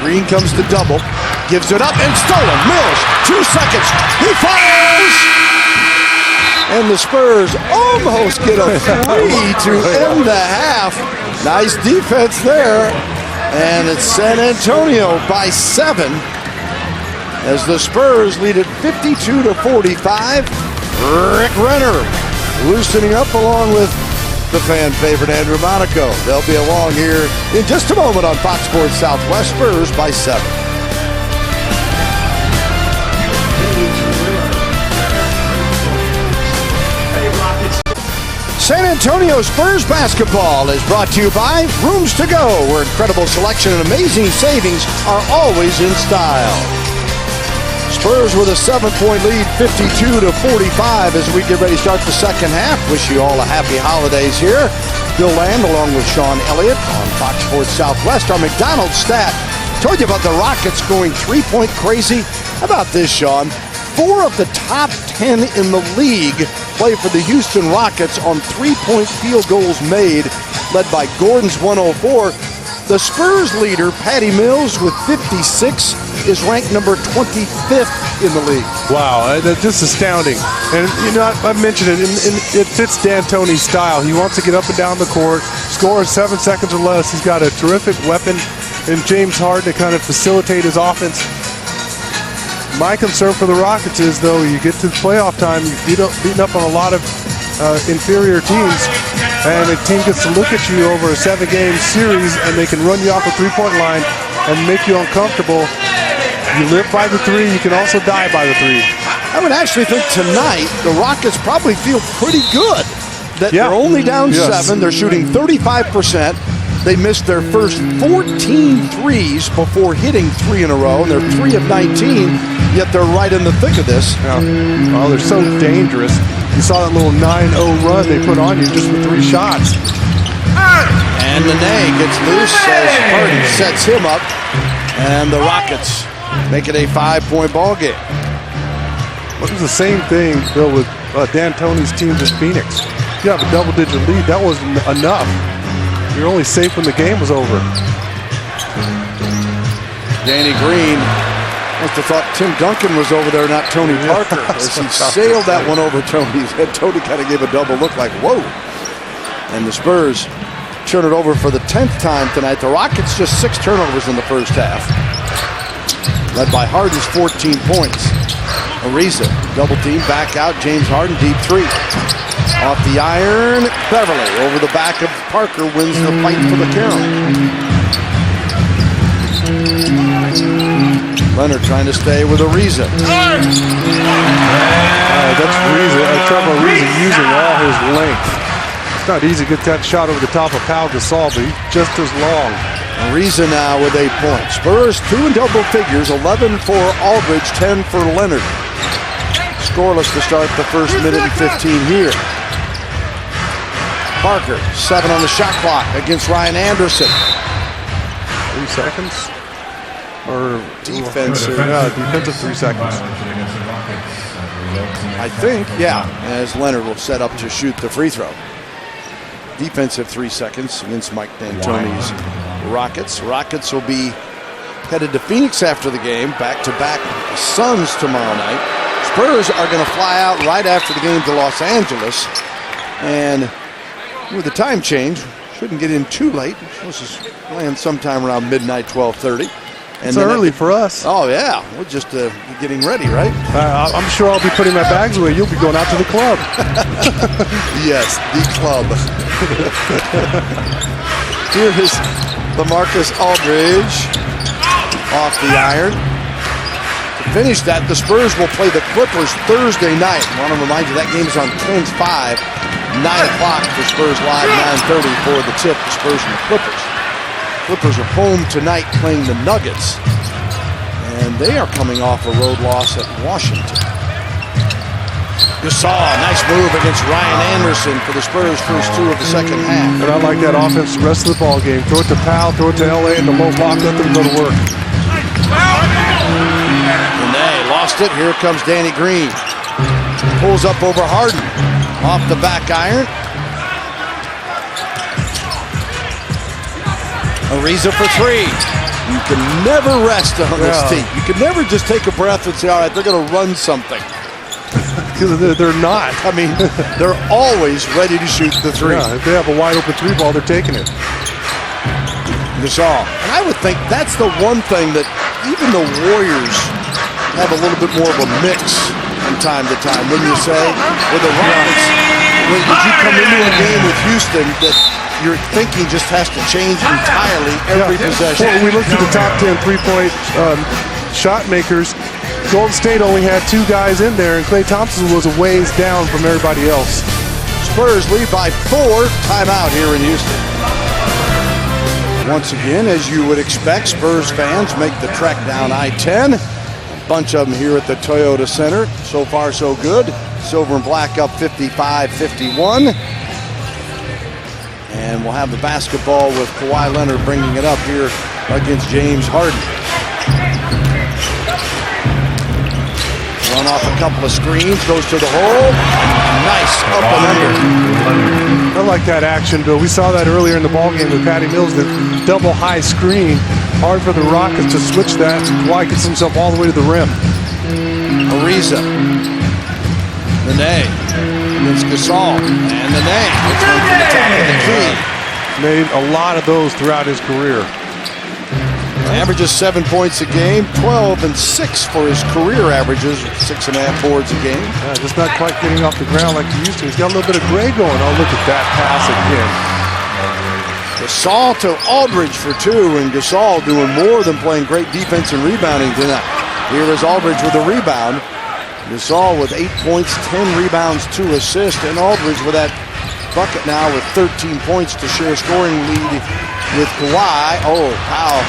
Green comes to double. Gives it up and stolen. Mills, 2 seconds. He fires! And the Spurs almost get a 3 to end the half. Nice defense there. And it's San Antonio by 7. as the Spurs lead it 52-45. Rick Renner loosening up along with the fan favorite Andrew Monaco. They'll be along here in just a moment on Fox Sports Southwest. Spurs by 7. San Antonio Spurs basketball is brought to you by Rooms to Go, where incredible selection and amazing savings are always in style. Spurs with a 7-point lead, 52-45 as we get ready to start the second half. Wish you all a happy holidays here. Bill Land along with Sean Elliott on Fox Sports Southwest. Our McDonald's stat told you about the Rockets going 3-point crazy. How about this, Sean? 4 of the top 10 in the league play for the Houston Rockets on 3-point field goals made, led by Gordon's 104. The Spurs leader, Patty Mills, with 56, is ranked number 25th in the league. Wow, that's just astounding. And, you know, I mentioned it, it fits D'Antoni's style. He wants to get up and down the court, score in 7 seconds or less. He's got a terrific weapon in James Harden to kind of facilitate his offense. My concern for the Rockets is, though, you get to the playoff time, you've beaten up on a lot of inferior teams, and a team gets to look at you over a 7-game series, and they can run you off a 3-point line and make you uncomfortable. You live by the 3, you can also die by the 3. I would actually think tonight the Rockets probably feel pretty good that they're only down 7. They're shooting 35%. They missed their first 14 threes before hitting 3 in a row, and they're 3 of 19, yet they're right in the thick of this. Oh, they're so dangerous. You saw that little 9-0 run they put on you just with 3 shots. And Nene gets loose as Harden sets him up, and the Rockets make it a 5-point ball game. It was the same thing, Bill, with D'Antoni's teams in Phoenix. You have a double-digit lead. That wasn't enough. You're only safe when the game was over. Danny Green must have thought Tim Duncan was over there, not Tony Parker, as he sailed that one over Tony's head. Tony kind of gave a double look like, whoa. And the Spurs turn it over for the 10th time tonight. The Rockets just 6 turnovers in the first half, led by Harden's 14 points. Ariza, double team, back out. James Harden, deep 3. Off the iron, Beverly over the back of Parker wins the fight for the count. Leonard trying to stay with Ariza. That's Trevor Ariza using all his length. It's not easy to get that shot over the top of Pau Gasol, but he's just as long. Ariza now with 8 points. Spurs 2 in double figures, 11 for Aldridge, 10 for Leonard. Scoreless to start the first minute and 15 here. Parker, 7 on the shot clock against Ryan Anderson. 3 seconds? Or defensive 3 seconds. I think, as Leonard will set up to shoot the free throw. Defensive 3 seconds against Mike D'Antoni's Rockets. Rockets will be headed to Phoenix after the game, back-to-back Suns tomorrow night. Spurs are going to fly out right after the game to Los Angeles, and with the time change, shouldn't get in too late. This is land sometime around midnight, 12:30. It's early for us. Oh, yeah. We're just getting ready, right? I'm sure I'll be putting my bags away. You'll be going out to the club. Yes, the club. Here is LaMarcus Aldridge off the iron. To finish that, the Spurs will play the Clippers Thursday night. I want to remind you that game is on 10-5. 9 o'clock for Spurs Live, 9:30 for the tip, the Spurs and the Clippers. Clippers are home tonight playing the Nuggets, and they are coming off a road loss at Washington. Gasol, nice move against Ryan Anderson for the Spurs' first 2 of the second half. And I like that offense the rest of the ball game. Throw it to Powell, throw it to LA, and the low block, let them go to work. And they lost it. Here comes Danny Green. Pulls up over Harden. Off the back iron. Ariza for 3. You can never rest on this team. You can never just take a breath and say, all right, they're going to run something. Because they're not. I mean, they're always ready to shoot the 3. Yeah, if they have a wide open 3 ball, they're taking it. Gasol. And I would think that's the one thing that even the Warriors have a little bit more of a mix from time to time, wouldn't you say? With the Rockets, when you come into a game with Houston, that your thinking just has to change entirely every possession. Well, we looked at the top 10 three-point shot makers. Golden State only had 2 guys in there, and Klay Thompson was a ways down from everybody else. Spurs lead by 4. Timeout here in Houston. Once again, as you would expect, Spurs fans make the trek down I-10. A bunch of them here at the Toyota Center. So far, so good. Silver and black up 55-51. And we'll have the basketball with Kawhi Leonard bringing it up here against James Harden. Run off a couple of screens, goes to the hole. Nice up and under. I like that action, Bill. We saw that earlier in the ballgame with Patty Mills, the double high screen. Hard for the Rockets to switch that. Kawhi gets himself all the way to the rim. Ariza. Nene against Gasol. And Nene. Which went to the top of the key. Made a lot of those throughout his career. Averages 7 points a game, 12 and 6 for his career averages, 6.5 boards a game. Just not quite getting off the ground like he used to. He's got a little bit of gray going. Oh, look at that pass again. Gasol to Aldridge for 2, and Gasol doing more than playing great defense and rebounding tonight. Here is Aldridge with a rebound. Gasol with 8 points, 10 rebounds, 2 assists, and Aldridge with that bucket now with 13 points to share scoring lead with Kawhi. Oh, Powell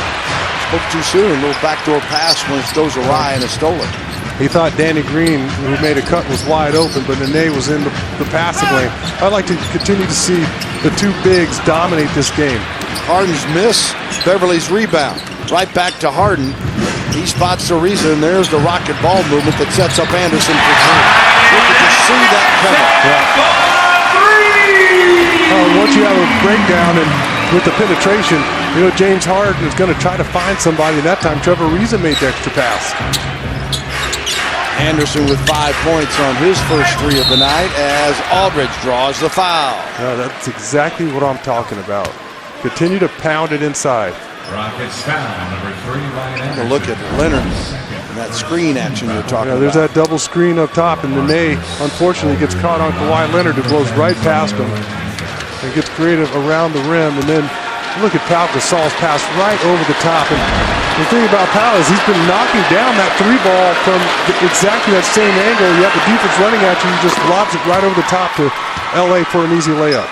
spoke too soon. A little backdoor pass when it goes awry and is stolen. He thought Danny Green, who made a cut, was wide open, but Nene was in the passing lane. I'd like to continue to see the 2 bigs dominate this game. Harden's miss, Beverly's rebound. Right back to Harden. He spots Ariza, and there's the rocket ball movement that sets up Anderson for 3. You can just see that coming. Once you have a breakdown and with the penetration, you know, James Harden is going to try to find somebody. That time, Trevor Ariza made the extra pass. Anderson with 5 points on his first 3 of the night as Aldridge draws the foul. That's exactly what I'm talking about. Continue to pound it inside. Rockets foul number 3 by Anderson. Look at Leonard and that screen action you're talking There's about. that double screen up top, and Nene, unfortunately, gets caught on Kawhi Leonard, who blows right past him and gets creative around the rim. And then look at Pau Gasol's pass right over the top. And the thing about Pau is he's been knocking down that 3 ball from exactly that same angle. You have the defense running at you, he just lobs it right over the top to LA for an easy layup.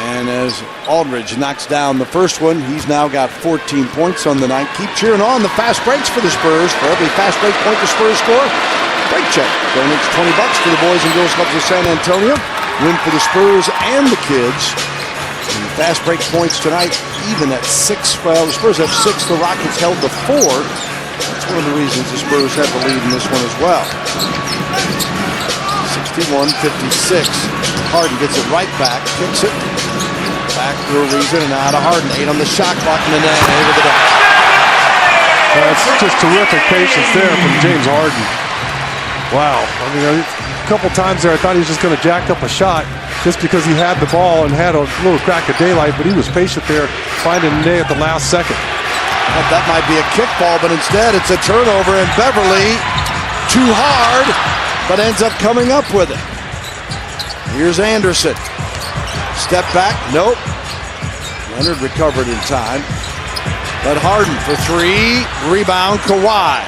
And as Aldridge knocks down the first one, he's now got 14 points on the night. Keep cheering on the fast breaks for the Spurs. For every fast break point the Spurs score, break check. Donates $20 for the Boys and Girls Clubs of San Antonio. Win for the Spurs and the kids. And fast break points tonight, even at 6. Well, the Spurs have 6. The Rockets held to 4. That's one of the reasons the Spurs have the lead in this one as well. 61-56. Harden gets it right back, kicks it. Back to Ariza and out of Harden. 8 on the shot clock and then over the dunk. That's just terrific patience there from James Harden. Wow. I mean, a couple times there I thought he was just going to jack up a shot just because he had the ball and had a little crack of daylight, but he was patient there, finding Nene at the last second. That might be a kick ball, but instead it's a turnover, and Beverly too hard, but ends up coming up with it. Here's Anderson. Step back, nope. Leonard recovered in time. But Harden for 3, rebound Kawhi.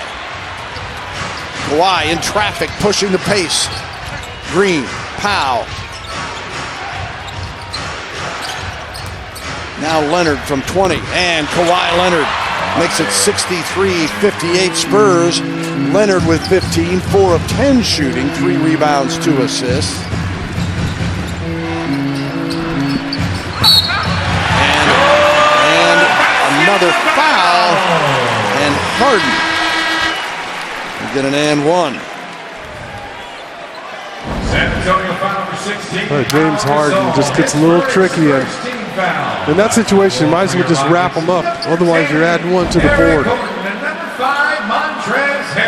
Kawhi in traffic, pushing the pace. Green, Powell. Now Leonard from 20, and Kawhi Leonard makes it 63-58 Spurs. Leonard with 15, 4 of 10 shooting, 3 rebounds, 2 assists. And another foul, and Harden will get an and 1. San Antonio foul number 16. James Harden just gets a little tricky, and in that situation, might as well just wrap them up. Otherwise, you're adding 1 to the board.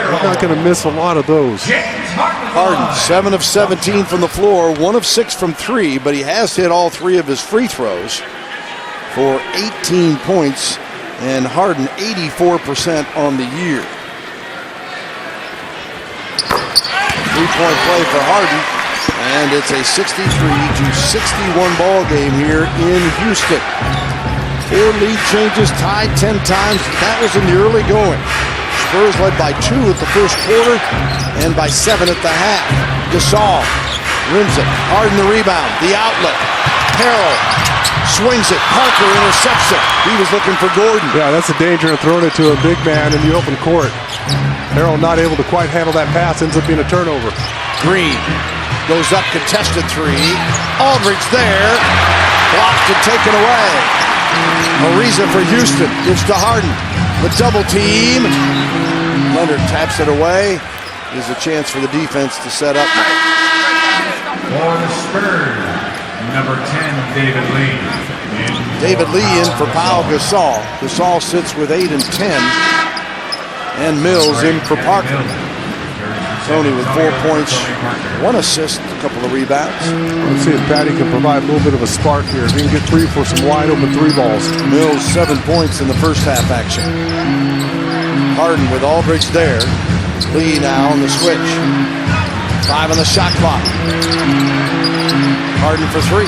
He's not going to miss a lot of those. Harden, 7 of 17 from the floor, 1 of 6 from 3, but he has hit all 3 of his free throws for 18 points, and Harden 84% on the year. Three-point play for Harden, and it's a 63-61 ball game here in Houston. 4 lead changes, tied 10 times. That was in the early going. Spurs led by 2 at the first quarter and by 7 at the half. Gasol rims it. Harden the rebound. The outlet. Harrell swings it. Parker intercepts it. He was looking for Gordon. Yeah, that's the danger of throwing it to a big man in the open court. Harrell not able to quite handle that pass. Ends up being a turnover. Green goes up, contested 3. Aldridge there. Blocked and taken away. Ariza for Houston. Gives to Harden. The double team. Leonard taps it away. There's a chance for the defense to set up. For the Spurs, number 10, David Lee. David Lee in for Pau Gasol. Gasol sits with 8 and 10. And Mills in for Parker. Tony with 4 points, 1 assist, a couple of rebounds. Let's see if Patty can provide a little bit of a spark here. If he can get 3 for some wide open 3 balls. Mills 7 points in the first half action. Harden with Aldridge there. Lee now on the switch. 5 on the shot clock. Harden for 3.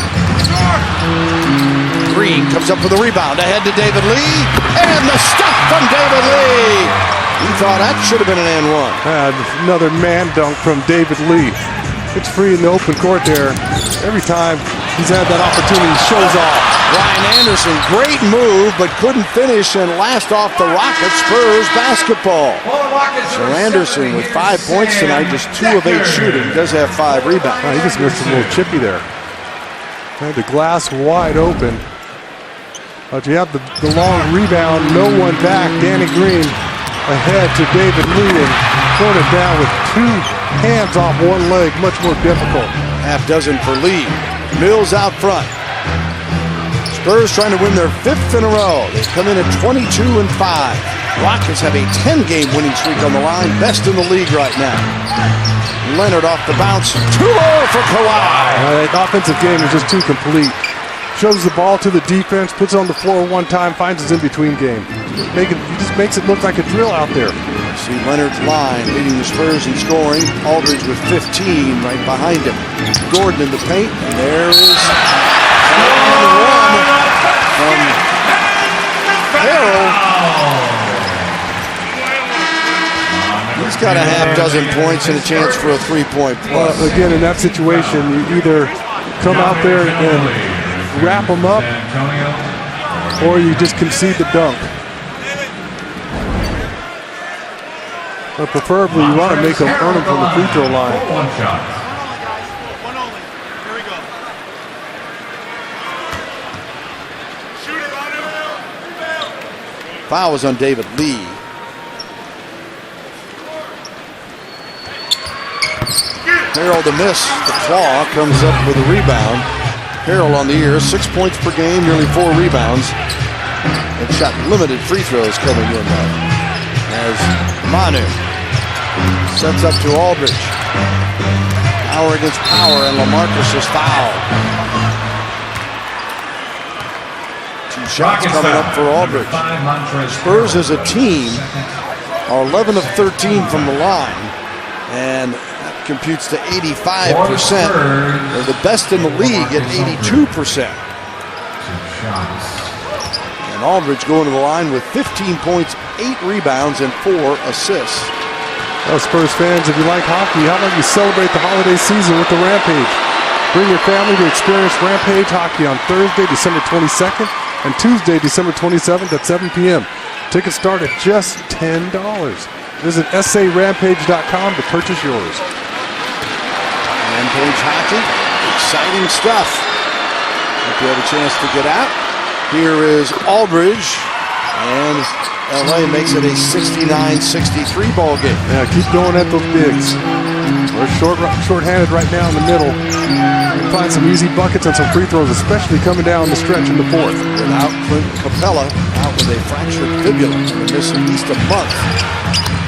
Green comes up with a rebound. Ahead to David Lee. And the stop from David Lee. He thought that should have been an and 1. Another man dunk from David Lee. It's free in the open court there. Every time he's had that opportunity, he shows off. Ryan Anderson, great move, but couldn't finish and last off the Rockets. Spurs basketball. So Anderson with 5 points tonight, just 2 of 8 shooting. He does have 5 rebounds. He just missed a little chippy there. Had the glass wide open. But you have the long rebound, no one back. Danny Green ahead to David Lee and throwing it down with 2 hands off 1 leg, much more difficult. Half dozen for Lee. Mills out front. Spurs trying to win their 5th in a row. They come in at 22 and 5. Rockets have a 10-game winning streak on the line, best in the league right now. Leonard off the bounce, too low for Kawhi. That offensive game is just too complete. Shows the ball to the defense, puts it on the floor 1 time, finds his in-between game. He just makes it look like a drill out there. See Leonard's line leading the Spurs in scoring. Aldridge with 15 right behind him. Gordon in the paint, and there is 1 from Harrell. He's got a half dozen points and a chance for a 3-point play. Again, in that situation, you either come out there and wrap them up, or you just concede the dunk. But preferably, you want to make them earn them from the free throw line. Foul was on David Lee. Harrell to miss. The claw comes up with a rebound. Harrell on the year, 6 points per game, nearly 4 rebounds. And shot limited free throws coming in though. As Manu sets up to Aldridge. Power against power, and LaMarcus is fouled. 2 shots coming up for Aldridge. Spurs as a team are 11 of 13 from the line, and that computes to 85%. They're the best in the league at 82%. And Aldridge going to the line with 15 points, 8 rebounds, and 4 assists. Well, Spurs fans, if you like hockey, how about you celebrate the holiday season with the Rampage? Bring your family to experience Rampage hockey on Thursday, December 22nd, and Tuesday, December 27th at 7 p.m. Tickets start at just $10. Visit sarampage.com to purchase yours. Rampage hockey, exciting stuff. Hope you have a chance to get out. Here is Aldridge, and LA makes it a 69-63 ball game. Yeah, keep going at those bigs. We're short-handed right now in the middle. We'll find some easy buckets and some free throws, especially coming down the stretch in the 4th. Without Clint Capella, out with a fractured fibula, and miss at least a month.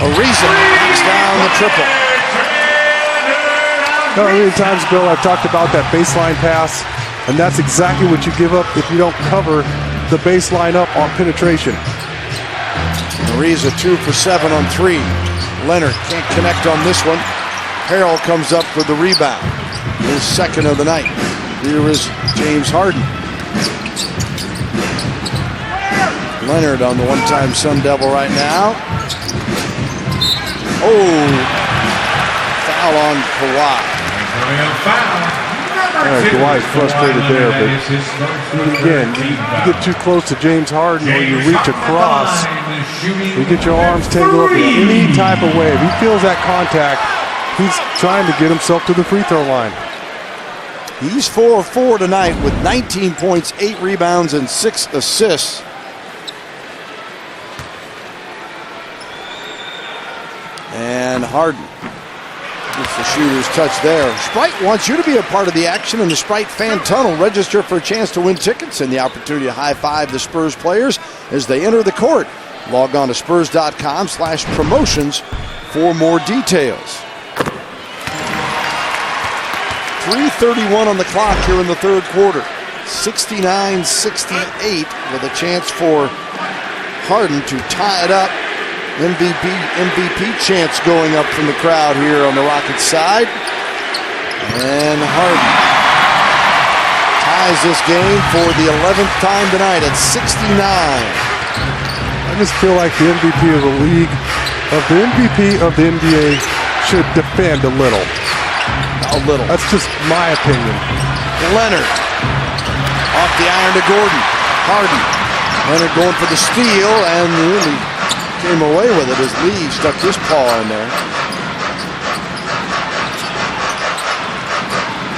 Ariza knocks down the triple. How many times, Bill, I've talked about that baseline pass, and that's exactly what you give up if you don't cover the baseline up on penetration. Ariza 2 for 7 on 3. Leonard can't connect on this one. Harrell comes up for the rebound. His second of the night. Here is James Harden. Leonard on the one-time Sun Devil right now. Oh, foul on Kawhi. Kawhi's frustrated there, but again, you get too close to James Harden or you reach across, you get your arms tangled up in any type of way. If he feels that contact, he's trying to get himself to the free throw line. He's 4 of 4 tonight with 19 points, 8 rebounds, and 6 assists. And Harden gets the shooter's touch there. Sprite wants you to be a part of the action in the Sprite Fan Tunnel. Register for a chance to win tickets and the opportunity to high-five the Spurs players as they enter the court. Log on to spurs.com/promotions for more details. 3:31 on the clock here in the third quarter. 69-68 with a chance for Harden to tie it up. MVP chants going up from the crowd here on the Rockets side. And Harden ties this game for the 11th time tonight at 69. I just feel like the MVP of the league, the MVP of the NBA should defend a little. A little. That's just my opinion. Leonard off the iron to Gordon. Harden. Leonard going for the steal and really came away with it as Lee stuck his paw in there.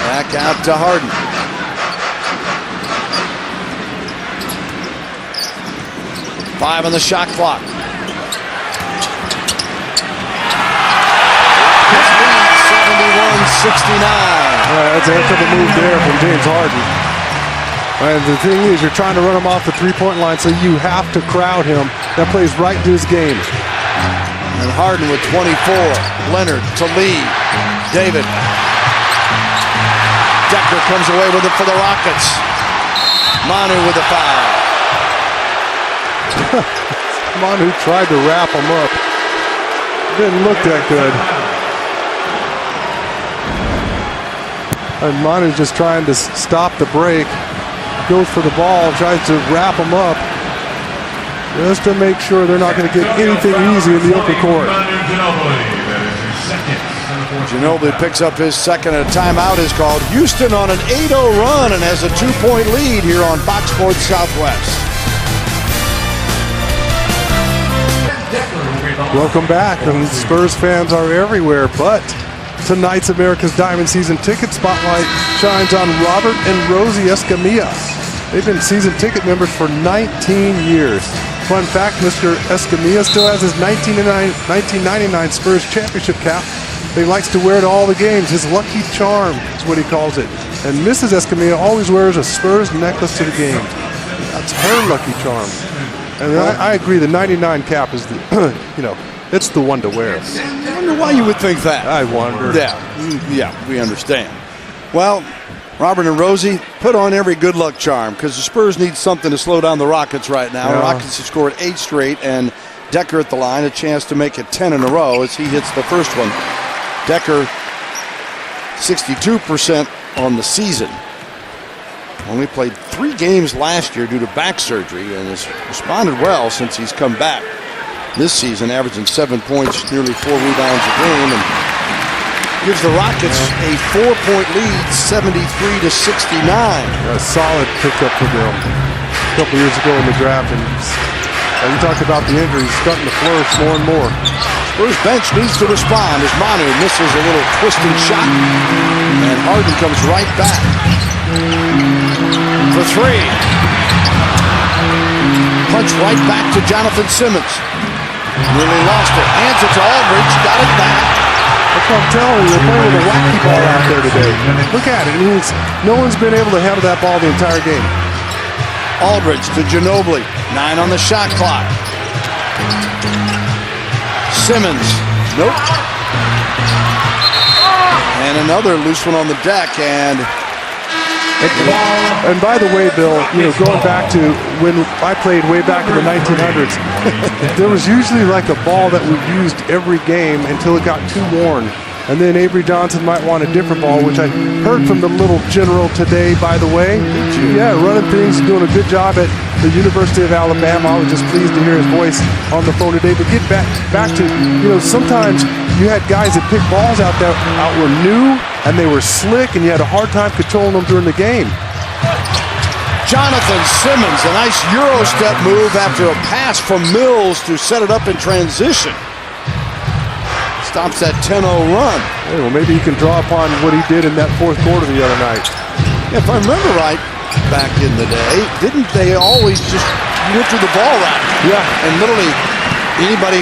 Back out to Harden. Five on the shot clock. His lead, 71-69. That's a heck of a move there from James Harden. And the thing is, you're trying to run him off the three-point line, so you have to crowd him. That plays right into his game. And Harden with 24. Leonard to Lee. David. Decker comes away with it for the Rockets. Manu with a foul. Manu tried to wrap him up. Didn't look that good. And Manu's just trying to stop the break. Goes for the ball, tries to wrap him up just to make sure they're not going to get anything easy in the open court. Ginobili picks up his second, and a timeout is called. Houston on an 8-0 run and has a 2-point lead here on Fox Sports Southwest. Welcome back, and Spurs fans are everywhere, but tonight's America's Diamond Season Ticket Spotlight shines on Robert and Rosie Escamilla. They've been season ticket members for 19 years. Fun fact, Mr. Escamilla still has his 1999 Spurs championship cap. He likes to wear it to all the games. His lucky charm is what he calls it. And Mrs. Escamilla always wears a Spurs necklace to the game. That's her lucky charm. And I agree, the 99 cap is the, it's the one to wear. I wonder why you would think that. I wonder. Yeah, we understand. Well, Robert and Rosie, put on every good luck charm because the Spurs need something to slow down the Rockets right now. The Rockets have scored 8 straight, and Decker at the line, a chance to make it 10 in a row as he hits the first one. Decker, 62% on the season. Only played 3 games last year due to back surgery and has responded well since he's come back this season, averaging 7 points, nearly 4 rebounds a game, and gives the Rockets a 4-point lead, 73-69. A solid pickup for them a couple years ago in the draft. And you talked about the injuries starting to flourish more and more. Spurs bench needs to respond as Manu misses a little twisting shot. And Harden comes right back for 3. Punch right back to Jonathan Simmons. Really lost it. Hands it to Aldridge. Got it back. That's what I'm telling you. They're playing with a wacky ball out there today. Look at it. No one's been able to handle that ball the entire game. Aldridge to Ginobili. 9 on the shot clock. Simmons. Nope. And another loose one on the deck. And by the way, Bill, going back to when I played way back in the 1900s, there was usually like a ball that we used every game until it got too worn. And then Avery Johnson might want a different ball, which I heard from the little general today, by the way. Yeah, running things, doing a good job at the University of Alabama. I was just pleased to hear his voice on the phone today. But get back to, sometimes you had guys that picked balls out that were new, and they were slick, and you had a hard time controlling them during the game. Jonathan Simmons, a nice Euro step move after a pass from Mills to set it up in transition. Stops that 10-0 run. Hey, well, maybe he can draw upon what he did in that fourth quarter the other night. If I remember right, back in the day, didn't they always just went to the ball route? Yeah. And literally anybody,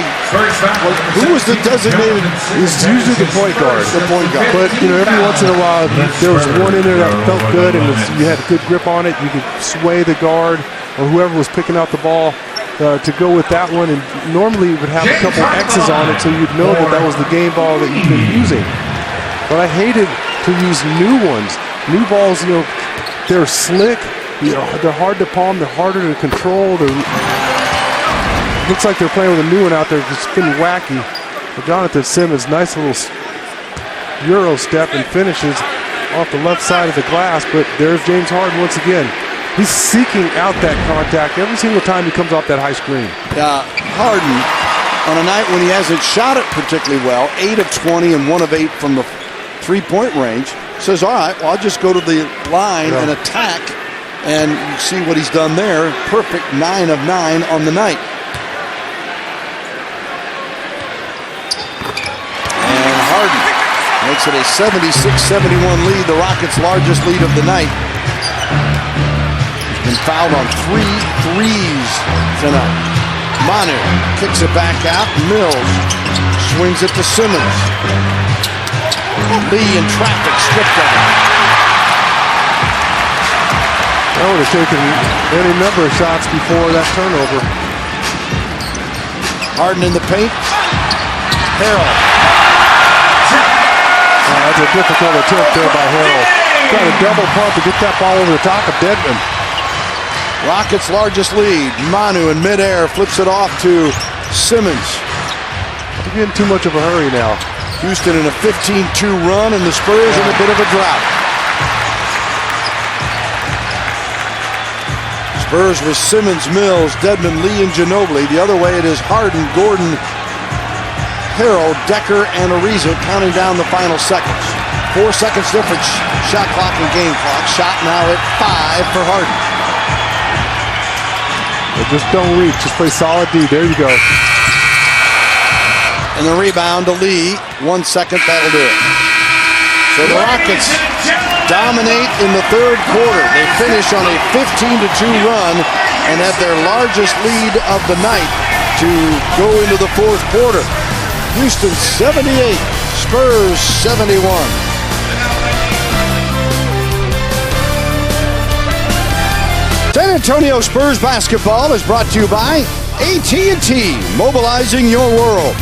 who was the designated? It's usually the point guard. The point guard. But, every once in a while, there was one in there that felt good and you had a good grip on it. You could sway the guard or whoever was picking out the ball to go with that one, and normally it would have a couple X's on it so you'd know that was the game ball that you've been using. But I hated to use new ones. New balls, they're slick, they're hard to palm, they're harder to control. Looks like they're playing with a new one out there, just getting wacky. But Jonathan Simmons, nice little Euro step and finishes off the left side of the glass, but there's James Harden once again. He's seeking out that contact every single time he comes off that high screen. Harden, on a night when he hasn't shot it particularly well, 8 of 20 and 1 of 8 from the three-point range, says, all right, well, I'll just go to the line and attack, and you see what he's done there. Perfect 9 of 9 on the night. And Harden makes it a 76-71 lead, the Rockets' largest lead of the night. Been fouled on 3 threes tonight. Manu kicks it back out. Mills swings it to Simmons. Lee in traffic, stripped of it. That would have taken any number of shots before that turnover. Harden in the paint. Harrell. That's a difficult attempt there by Harrell. Got a double pump to get that ball over the top of Dedmon. Rockets' largest lead. Manu in midair flips it off to Simmons. They're getting too much of a hurry now. Houston in a 15-2 run, and the Spurs in a bit of a drought. Spurs with Simmons, Mills, Dedmon, Lee, and Ginobili. The other way it is Harden, Gordon, Harrell, Decker, and Ariza counting down the final seconds. 4 seconds difference, shot clock and game clock. Shot now at 5 for Harden. Just don't reach. Just play solid D. There you go. And the rebound to Lee. 1 second, that'll do it. So the Rockets dominate in the third quarter. They finish on a 15-2 run and have their largest lead of the night to go into the fourth quarter. Houston 78, Spurs 71. San Antonio Spurs basketball is brought to you by AT&T, mobilizing your world.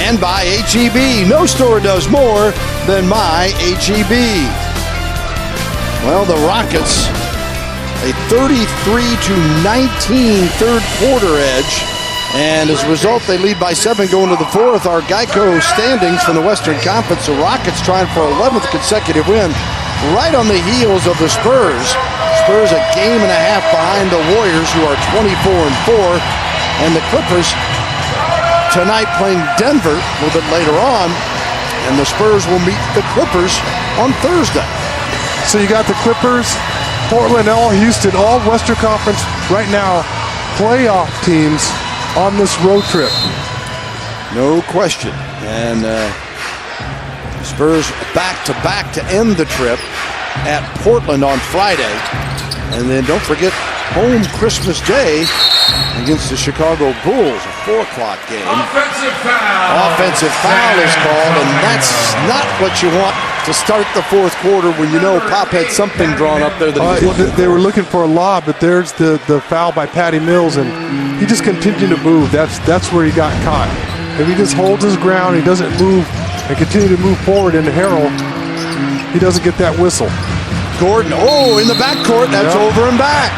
And by H-E-B. No store does more than my H-E-B. Well, the Rockets, a 33-19 third quarter edge. And as a result, they lead by 7 going to the fourth. Our Geico standings from the Western Conference. The Rockets trying for 11th consecutive win, right on the heels of the Spurs. Spurs a game and a half behind the Warriors, who are 24-4. And the Clippers tonight playing Denver a little bit later on. And the Spurs will meet the Clippers on Thursday. So you got the Clippers, Portland, all Houston, all Western Conference right now, playoff teams on this road trip. No question. And Spurs back-to-back to end the trip at Portland on Friday. And then don't forget home Christmas Day against the Chicago Bulls, a 4 o'clock game. Offensive foul. Offensive foul is called, and that's not what you want to start the fourth quarter when you know Pop had something drawn up there that he was looking for. They were looking for a lob, but there's the foul by Patty Mills, and he just continued to move. That's where he got caught. If he just holds his ground, he doesn't move and continue to move forward into Harrell, he doesn't get that whistle. Gordon, in the backcourt, that's over and back.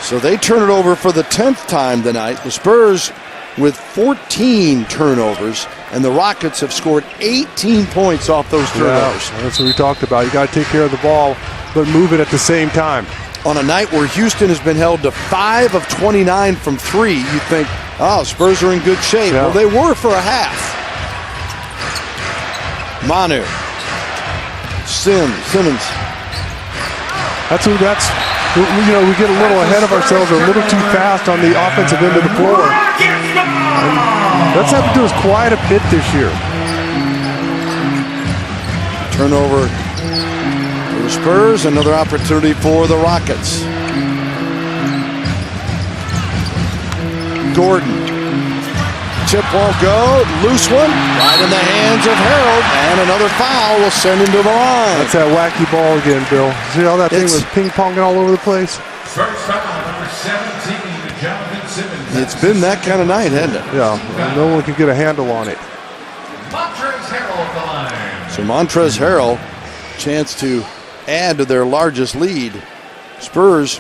So they turn it over for the 10th time tonight. The Spurs, with 14 turnovers, and the Rockets have scored 18 points off those turnovers. Yeah, that's what we talked about. You got to take care of the ball, but move it at the same time. On a night where Houston has been held to 5 of 29 from 3, you think, oh, Spurs are in good shape. Yeah. Well, they were for a half. Manu. Simmons. We get a little ahead of ourselves, or a little too fast on the offensive end of the floor. And that's happened to us quite a bit this year. Turnover for the Spurs, another opportunity for the Rockets. Gordon. Chip won't go. Loose one. Right in the hands of Harold. And another foul will send him to the line. That's that wacky ball again, Bill. See how that thing was ping-ponging all over the place? First foul, number 17, Jonathan Simmons. It's been that kind of night, hasn't it? Yeah, no one can get a handle on it. Montrezl Harrell at the line. So Montrezl Harrell, chance to add to their largest lead. Spurs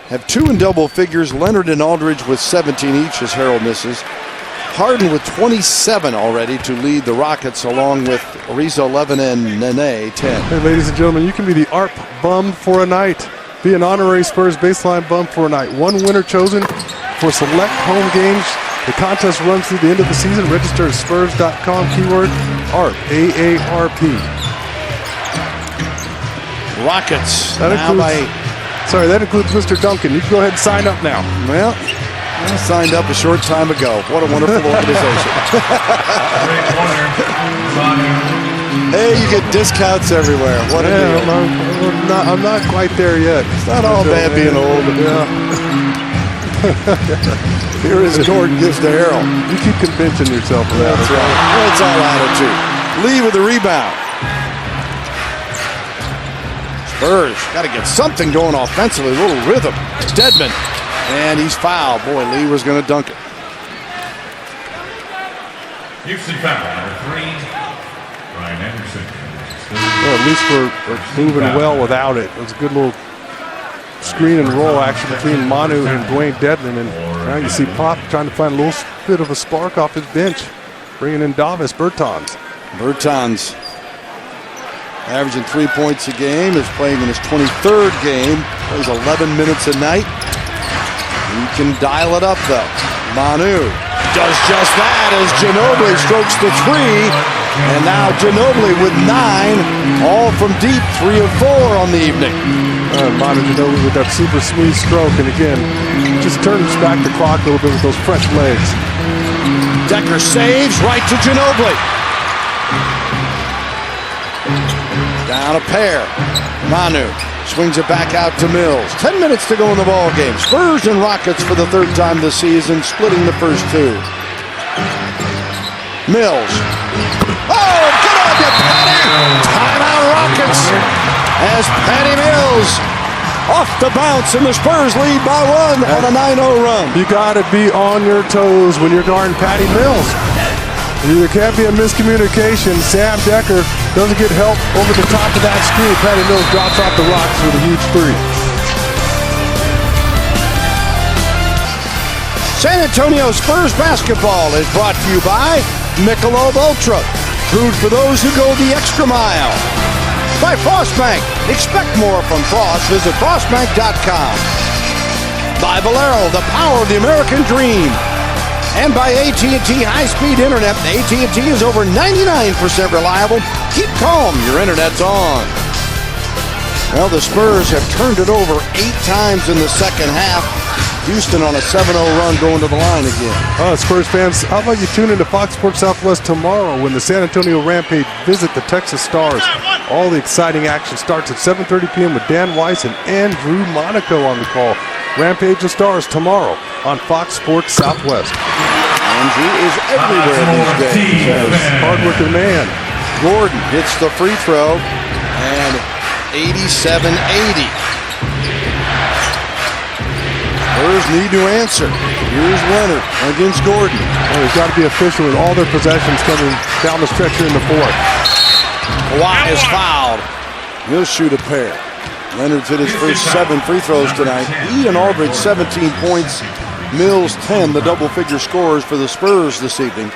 have 2 in double figures. Leonard and Aldridge with 17 each as Harrell misses. Harden with 27 already to lead the Rockets, along with Ariza 11 and Nene 10. Hey, ladies and gentlemen, you can be the ARP bum for a night. Be an honorary Spurs baseline bum for a night. One winner chosen for select home games. The contest runs through the end of the season. Register at spurs.com, keyword ARP, A-A-R-P. Rockets. That includes Mr. Duncan. You can go ahead and sign up now. Well, I signed up a short time ago. What a wonderful organization. Hey, you get discounts everywhere. What a deal. I'm not quite there yet. It's not all bad being old. Yeah. Here is Gordon, gives to Harrell. You keep convincing yourself of that. That's right. That's all attitude. Lee with the rebound. Spurs got to get something going offensively, a little rhythm. Dedmon. And he's fouled. Boy, Lee was going to dunk it. Houston foul, number 3, Ryan Anderson. Well, at least we're moving well without it. It was a good little screen and roll action between Manu and Dwayne Dedmon. And now you see Pop trying to find a little bit of a spark off his bench, bringing in Davis Bertans. Bertans, averaging 3 points a game, is playing in his 23rd game. Plays 11 minutes a night. You can dial it up, though. Manu does just that as Ginobili strokes the 3. And now Ginobili with 9, all from deep, 3 of 4 on the evening. Manu Ginobili with that super smooth stroke. And again, just turns back the clock a little bit with those fresh legs. Decker saves right to Ginobili. Down a pair. Manu swings it back out to Mills. 10 minutes to go in the ball game. Spurs and Rockets for the 3rd time this season, splitting the first 2. Mills. Oh, get on you, Patty! Timeout Rockets as Patty Mills off the bounce, and the Spurs lead by 1 on a 9-0 run. You got to be on your toes when you're guarding Patty Mills. There can't be a miscommunication. Sam Decker doesn't get help over the top of that screen. Patty Mills drops off the Rockets with a huge 3. San Antonio Spurs basketball is brought to you by Michelob Ultra. Food for those who go the extra mile. By Frostbank. Expect more from Frost. Visit frostbank.com. By Valero, the power of the American dream. And by AT&T high-speed internet. AT&T is over 99% reliable. Keep calm, your internet's on. Well, the Spurs have turned it over 8 times in the second half. Houston on a 7-0 run going to the line again. Spurs fans, how about you tune into Fox Sports Southwest tomorrow when the San Antonio Rampage visit the Texas Stars. All the exciting action starts at 7:30 p.m. with Dan Weiss and Andrew Monaco on the call. Rampage the Stars tomorrow on Fox Sports Southwest. Andrew is everywhere these days. Yes, hard-working man. Gordon hits the free throw, and 87-80. Spurs need to answer. Here's Leonard against Gordon. Well, they've got to be efficient with all their possessions coming down the stretch here in the 4th. Kawhi is fouled. He'll shoot a pair. Leonard's hit his first 7 free throws tonight. He and Aldridge 17 points. Mills 10, the double-figure scorers for the Spurs this evening.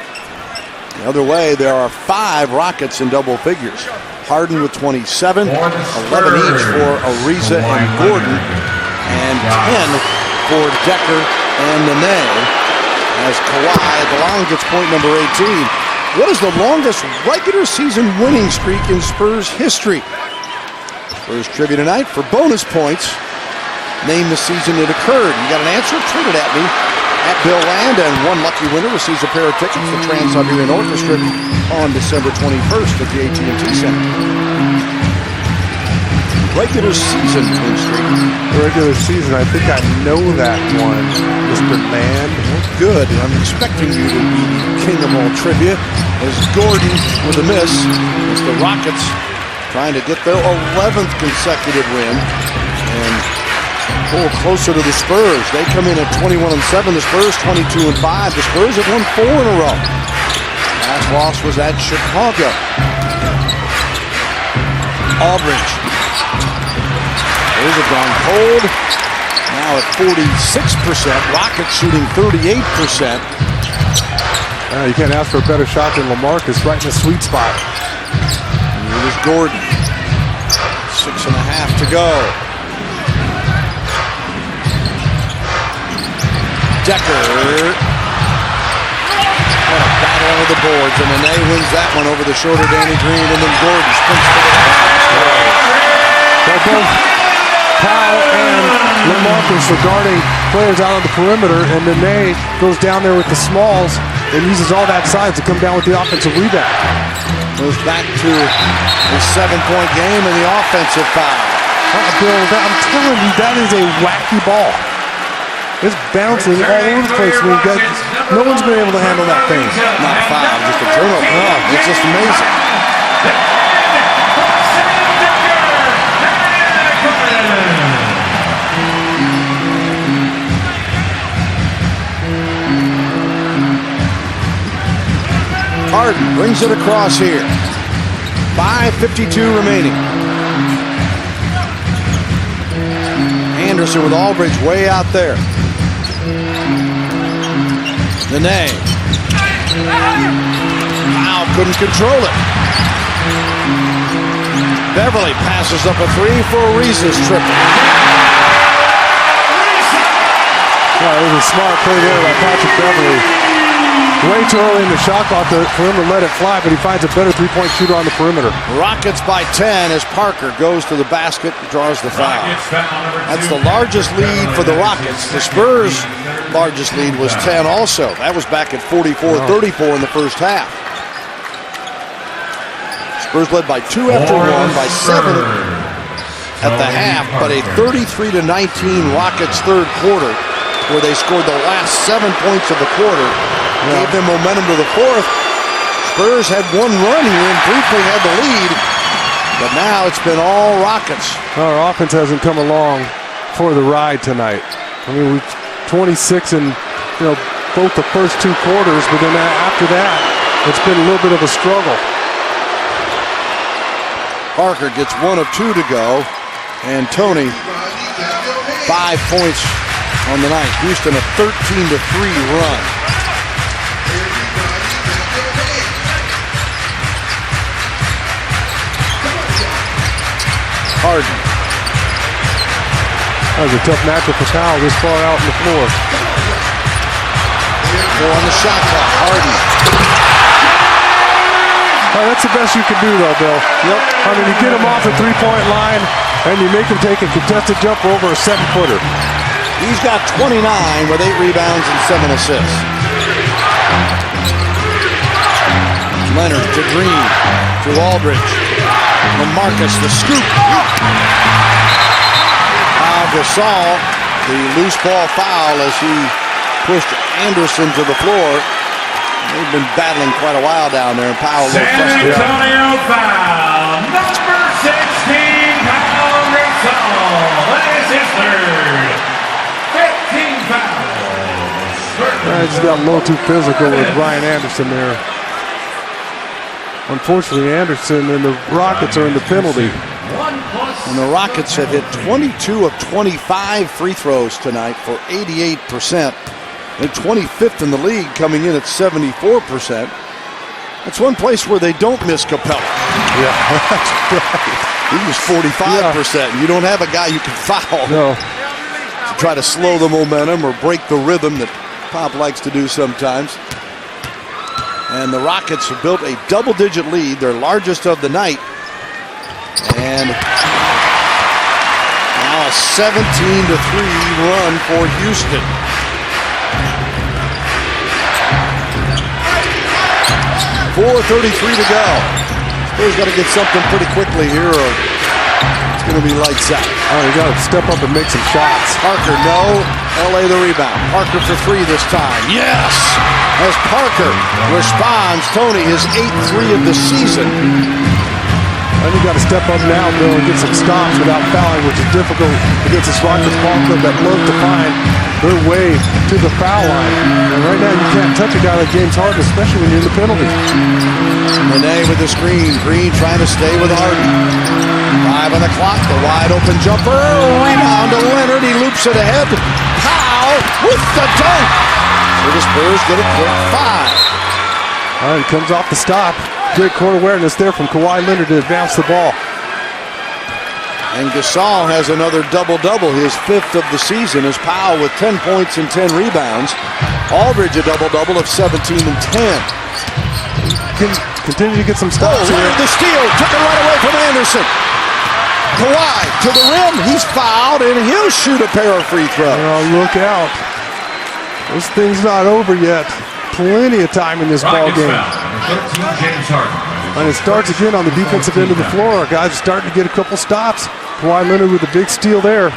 The other way, there are 5 Rockets in double figures. Harden with 27, 11 each for Ariza and Gordon, and 10 for Decker and Nene, as Kawhi at the line gets point number 18. What is the longest regular season winning streak in Spurs history? Spurs trivia tonight for bonus points. Name the season it occurred. You got an answer? Tweet it at me at Bill Land, and one lucky winner receives a pair of tickets for Trans-Siberian Orchestra on December 21st at the AT&T Center. Regular season win streak. Regular season, I think I know that one, Mr. Land. Good. I'm expecting you to be the king of all trivia, as Gordon with a miss, as the Rockets trying to get their 11th consecutive win and pull closer to the Spurs. They come in at 21-7. The Spurs 22-5. The Spurs have won 4 in a row. Last loss was at Chicago. Aldridge. Spurs have gone cold. Now at 46%. Rockets shooting 38%. You can't ask for a better shot than LaMarcus, right in the sweet spot. And here's Gordon. 6.5 to go. Decker. What a battle over the boards, and Nene wins that one over the shorter Danny Green, and then Gordon sprints to the basket. Both Powell and LaMarcus are guarding players out on the perimeter, and Nene goes down there with the smalls and uses all that size to come down with the offensive rebound. Goes back to the 7-point game and the offensive foul. Bill, I'm telling you, that is a wacky ball. It's bouncing all over the place. No one's been able to handle that thing. Not a foul, just a turnover. Oh, it's just amazing. Harden brings it across here. 5:52 remaining. Anderson with Aldridge way out there. Nene. Powell couldn't control it. Beverly passes up a 3 for Ariza's triple. Well, it was a smart play there by Patrick Beverly. Way too early in the shot clock, the perimeter let it fly, but he finds a better three-point shooter on the perimeter. Rockets by 10 as Parker goes to the basket and draws the foul. That's the largest lead for the Rockets. The Spurs' largest lead was 10 also. That was back at 44-34 in the first half. Spurs led by 2 after 1, by 7 at the half, but a 33-19 Rockets third quarter, where they scored the last 7 points of the quarter, gave them momentum to the fourth. Spurs had one run here and briefly had the lead, but now it's been all Rockets. Our offense hasn't come along for the ride tonight. I mean, we 26 in both the first 2 quarters, but then after that, it's been a little bit of a struggle. Parker gets 1 of 2 to go, and Tony 5 points on the night. Houston a 13-3 run. Harden. That was a tough matchup for Powell this far out on the floor. On the shot clock, Harden. That's the best you can do, though, Bill. Yep. I mean, you get him off the three-point line, and you make him take a contested jumper over a 7-footer. He's got 29 with 8 rebounds and 7 assists. Leonard to Green, to Aldridge. LaMarcus, the scoop. Gasol, the loose ball foul as he pushed Anderson to the floor. They've been battling quite a while down there, and Powell a little frustrated. San Antonio foul, number 16, Powell Gasol. That is his third. 15 fouls. I just got a little too physical with Ryan Anderson there. Unfortunately, Anderson and the Rockets are in the penalty. And the Rockets have hit 22 of 25 free throws tonight for 88%. They're 25th in the league, coming in at 74%. That's one place where they don't miss Capella. Yeah, that's right. He was 45%. You don't have a guy you can foul. No. To try to slow the momentum or break the rhythm that Pop likes to do sometimes. And the Rockets have built a double-digit lead, their largest of the night. And now a 17-3 run for Houston. 4:33 to go. Spurs got to get something pretty quickly here, or it's going to be lights out. Oh, you got to step up and make some shots. Parker, no. LA the rebound. Parker for three this time. Yes! As Parker responds, Tony, his 8th 3 of the season. And you got to step up now, Bill, and get some stops without fouling, which is difficult against this Rockets ball club that love to find their way to the foul line. And right now, you can't touch a guy like James Harden, especially when you're in the penalty. Monet with the screen. Green trying to stay with Harden. 5 on the clock. The wide open jumper. Rebound to Leonard. He loops it ahead. Powell with the dunk. So the Spurs get a quick 5. All right, comes off the stop. Great court awareness there from Kawhi Leonard to advance the ball. And Gasol has another double-double, his 5th of the season, as Powell with 10 points and 10 rebounds. Aldridge a double-double of 17 and 10. Can continue to get some stops here. Leonard the steal, took it right away from Anderson. Kawhi to the rim, he's fouled, and he'll shoot a pair of free throws. Oh, look out. This thing's not over yet. Plenty of time in this ball game. James Harden. And it starts again on the defensive end of the floor. Guys are starting to get a couple stops. Kawhi Leonard with a big steal there.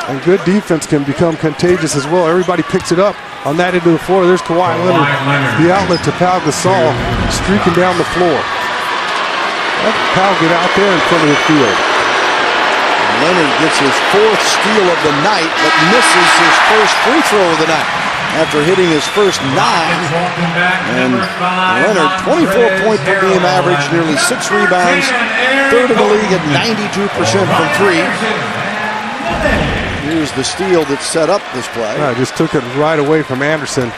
And good defense can become contagious as well. Everybody picks it up on that end of the floor. There's Kawhi Leonard. The outlet to Pau Gasol streaking down the floor. Let Pau get out there in front of the field. Leonard gets his 4th steal of the night, but misses his first free throw of the night after hitting his first 9. And Leonard, 24-point per game average, nearly 6 rebounds, 3rd in the league at 92% from 3. Here's the steal that set up this play. I just took it right away from Anderson.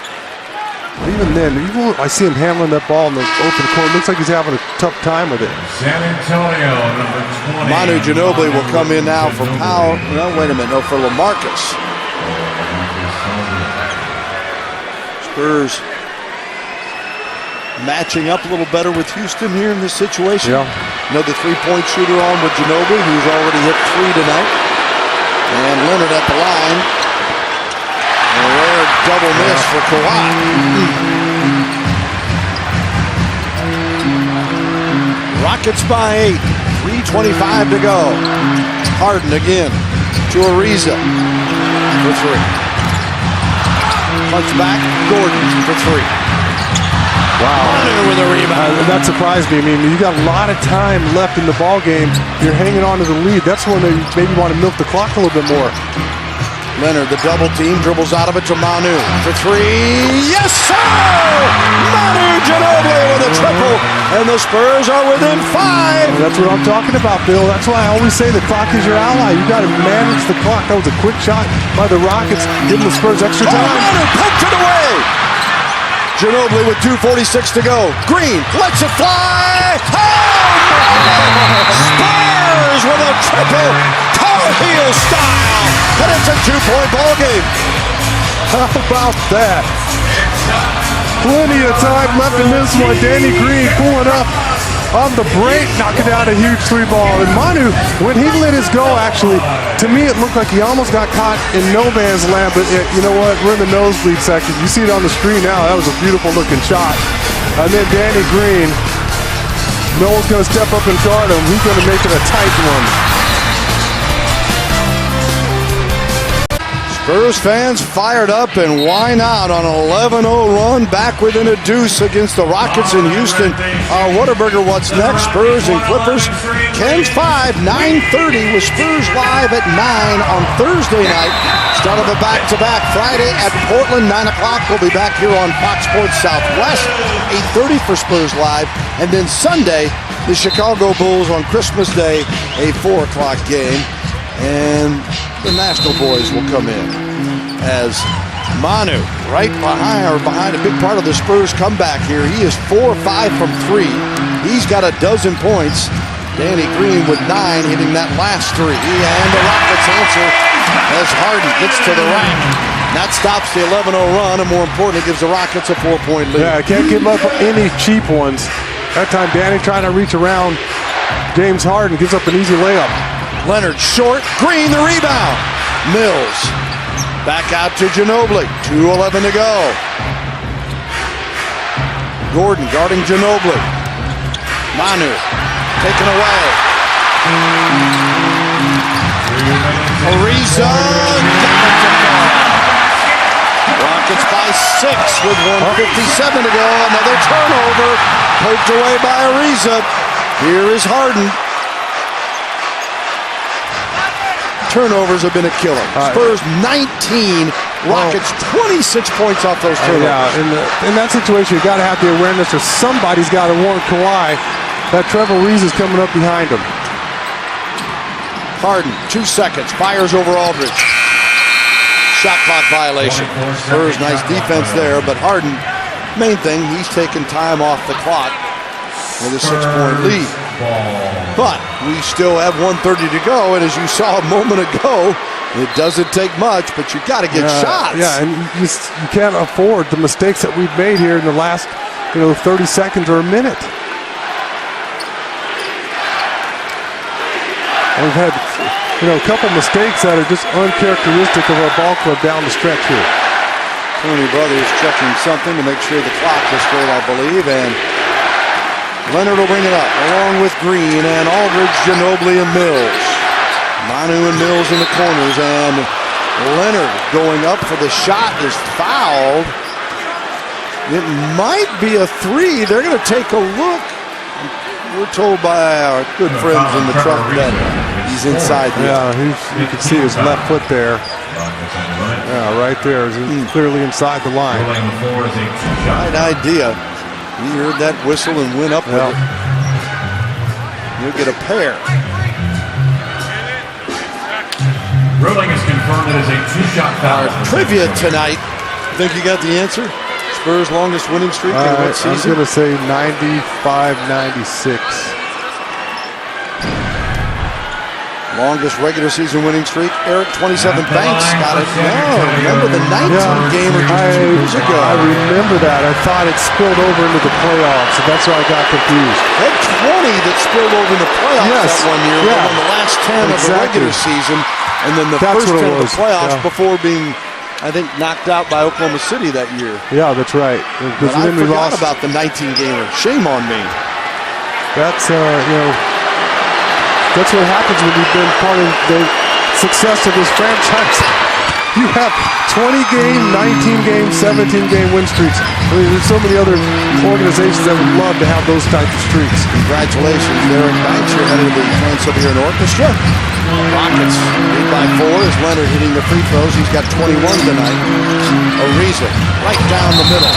Even then, I see him handling that ball in the open court. Looks like he's having a tough time with it. San Antonio, number 20. Manu Ginobili will come in now for Powell. No, wait a minute. No, for LaMarcus. Spurs matching up a little better with Houston here in this situation. Yeah. Another 3-point shooter on with Ginobili, who's already hit 3 tonight. And Leonard at the line. A rare double miss for Kawhi. Rockets by 8. 3:25 to go. Harden again to Ariza for 3. Punch back, Gordon for 3. Wow. Manu with a rebound. That surprised me. I mean, you got a lot of time left in the ball game. You're hanging on to the lead. That's when they maybe want to milk the clock a little bit more. Leonard, the double team, dribbles out of it to Manu for 3. Yes, sir! Manu Ginobili with a triple, and the Spurs are within 5. That's what I'm talking about, Bill. That's why I always say the clock is your ally. You got to manage the clock. That was a quick shot by the Rockets, giving the Spurs extra time. Manu poked it away. Ginobili with 2:46 to go. Green lets it fly. Home! Spurs with a triple, Tar Heel style, and it's a 2-point ball game. How about that? Plenty of time left in this one. Danny Green pulling up on the break, knocking down a huge 3 ball. And Manu, when he let his go, actually, to me it looked like he almost got caught in no man's land. But you know what? We're in the nosebleed section. You see it on the screen now. That was a beautiful looking shot. And then Danny Green, no one's going to step up and guard him. He's going to make it a tight one. Spurs fans fired up, and why not on an 11-0 run back within a deuce against the Rockets in Houston. Our Whataburger, what's next? Spurs and Clippers. Ken's 5, 9:30 with Spurs live at 9 on Thursday night. Start of a back-to-back Friday at Portland, 9 o'clock. We'll be back here on Fox Sports Southwest, 8:30 for Spurs Live. And then Sunday, the Chicago Bulls on Christmas Day, a 4 o'clock game. And the National boys will come in. as Manu right behind a big part of the Spurs comeback here. He is 4 or 5 from 3. He's got a dozen points. Danny Green with 9, hitting that last 3. And the Rockets answer as Harden gets to the rack. That stops the 11-0 run, and more importantly, gives the Rockets a 4-point lead. Yeah, can't give up any cheap ones. That time, Danny trying to reach around James Harden, gives up an easy layup. Leonard short, Green the rebound. Mills back out to Ginobili, 2:11 to go. Gordon guarding Ginobili. Manu taken away. Ariza Rockets by 6 with 1:57 to go. Another turnover poked away by Ariza. Here is Harden. Turnovers have been a killer. Spurs 19, Rockets 26 points off those turnovers. Yeah, in that situation, you got to have the awareness, or somebody's got to warn Kawhi that Trevor Ariza is coming up behind him. Harden, 2 seconds, fires over Aldridge. Shot clock violation. Spurs, nice defense there, but Harden, main thing, he's taking time off the clock with a 6-point lead. But we still have 1:30 to go, and as you saw a moment ago, it doesn't take much, but you got to get shots. Yeah, and you can't afford the mistakes that we've made here in the last 30 seconds or a minute. And we've had a couple mistakes that are just uncharacteristic of our ball club down the stretch here. Tony Brothers checking something to make sure the clock is straight, I believe, and Leonard will bring it up, along with Green and Aldridge, Ginobili, and Mills. Manu and Mills in the corners, and Leonard going up for the shot is fouled. It might be a 3. They're going to take a look. We're told by our good friends in the truck that he's inside there. Yeah, you can see his left foot there. Yeah, right there. He's clearly inside the line. Right idea. He heard that whistle and went up with it. You'll get a pair. Ruling is confirmed it is a 2-shot foul. Trivia tonight. Think you got the answer? Spurs' longest winning streak in what season? I'm going to say 95-96. Longest regular season winning streak. Eric, 27 Banks got it. No, remember the 19-gamer just 2 years ago. I remember that. I thought it spilled over into the playoffs, so that's why I got confused. Had 20 that spilled over in the playoffs that one year. Yeah. Won the last 10 of the regular season, and then the first 10 of the playoffs before being, I think, knocked out by Oklahoma City that year. Yeah, that's right. But I forgot about the 19-gamer. Shame on me. That's, that's what happens when you've been part of the success of this franchise. You have 20-game, 19-game, 17-game win streaks. I mean, there's so many other organizations that would love to have those types of streaks. Congratulations, Eric Banks. You're head of the Trans-Siberian Orchestra. Rockets lead by 4 as Leonard hitting the free throws. He's got 21 tonight. Ariza right down the middle.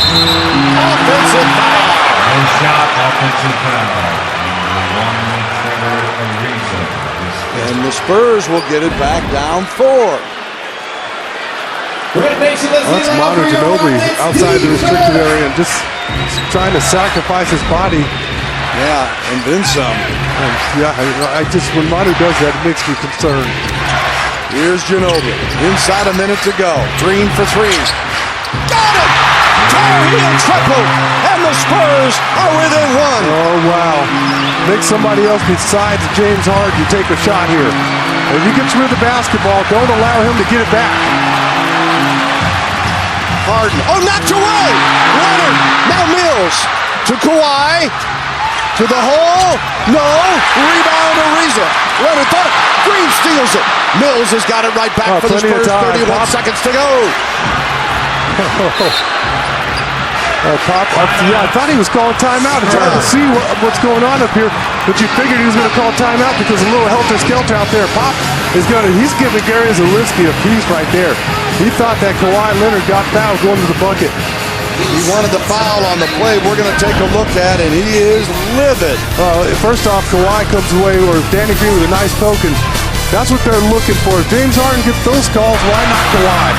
Offensive foul. No shot, offensive foul. And the Spurs will get it back down 4. That's Manu Ginobili outside the restricted area and just trying to sacrifice his body. Yeah, and then some. When Manu does that, it makes me concerned. Here's Ginobili. Inside a minute to go. Green for 3. Got it! Tar Heel triple! And the Spurs are within 1. Oh, wow. Make somebody else besides James Harden take a shot here. If you get rid of the basketball, don't allow him to get it back. Harden. Oh, knocked away! Leonard. Now Mills. To Kawhi. To the hole. No. Rebound Ariza. Leonard thought. Green steals it. Mills has got it right back for the Spurs. 31 seconds to go. I thought he was calling timeout. It's hard to see what's going on up here, but you figured he was going to call timeout because a little helter-skelter out there. Pop is he's giving Gary Zielinski a piece right there. He thought that Kawhi Leonard got fouled going to the bucket. He wanted the foul on the play we're going to take a look at, and he is livid. First off, Kawhi comes away, or Danny Green with a nice poke, and that's what they're looking for. If James Harden gets those calls, why not Kawhi?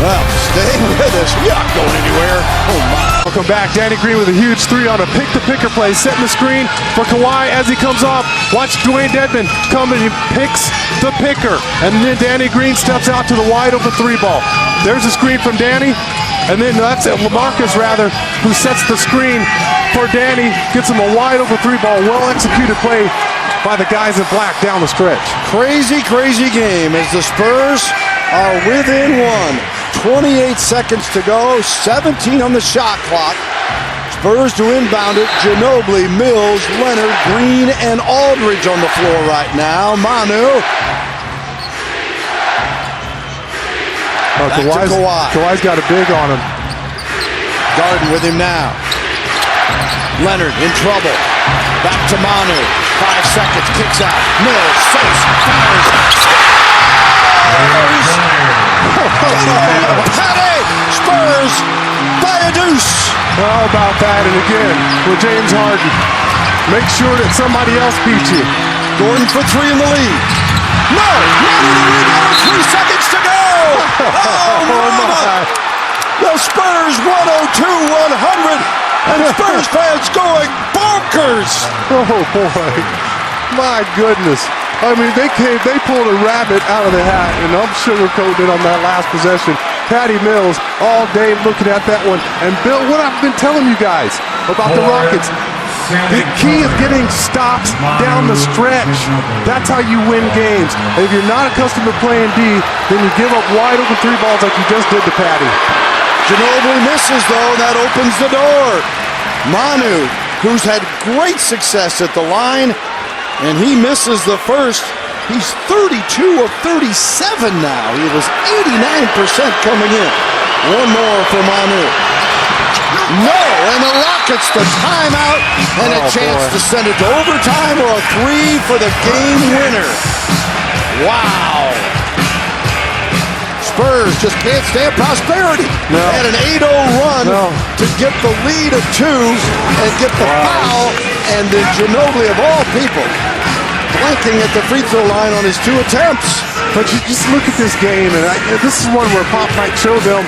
Well, stay with us. We're not going anywhere. Oh, my. Welcome back. Danny Green with a huge three on a pick-the-picker play, setting the screen for Kawhi as he comes off. Watch Dwayne Dedmon come and he picks the picker. And then Danny Green steps out to the wide-open three ball. There's a screen from Danny. And then that's LaMarcus, rather, who sets the screen for Danny. Gets him a wide-open three ball. Well-executed play by the guys in black down the stretch. Crazy, crazy game as the Spurs are within one. 28 seconds to go, 17 on the shot clock. Spurs to inbound it. Ginobili, Mills, Leonard, Green, and Aldridge on the floor right now. Manu. Kawhi's got a big on him. Garden with him now. Leonard in trouble. Back to Manu. 5 seconds, kicks out. Mills, saves, fires. Patty! Spurs by a deuce. How about that? And again, with James Harden. Make sure that somebody else beats you. Gordon for three in the lead. No! Not in the rebound. 3 seconds to go! Oh, my! The Spurs 102-100. And Spurs fans going bonkers! Oh, boy. My goodness. I mean, they pulled a rabbit out of the hat, and I'm sugarcoating it on that last possession. Patty Mills all day looking at that one. And Bill, what I've been telling you guys about the Rockets, the key is getting stops down the stretch. That's how you win games. And if you're not accustomed to playing D, then you give up wide open three balls like you just did to Patty. Ginobili misses, though. That opens the door. Manu, who's had great success at the line, and he misses the first. He's 32 of 37 now. He was 89% coming in. One more for Manu. No, and the Rockets the timeout and a chance to send it to overtime or a three for the game winner. Wow. Spurs just can't stand prosperity. No. They had an 8-0 run to get the lead of 2 and get the foul, and then Ginobili, of all people, blanking at the free throw line on his 2 attempts. But you just look at this game, and this is one where Pop might show them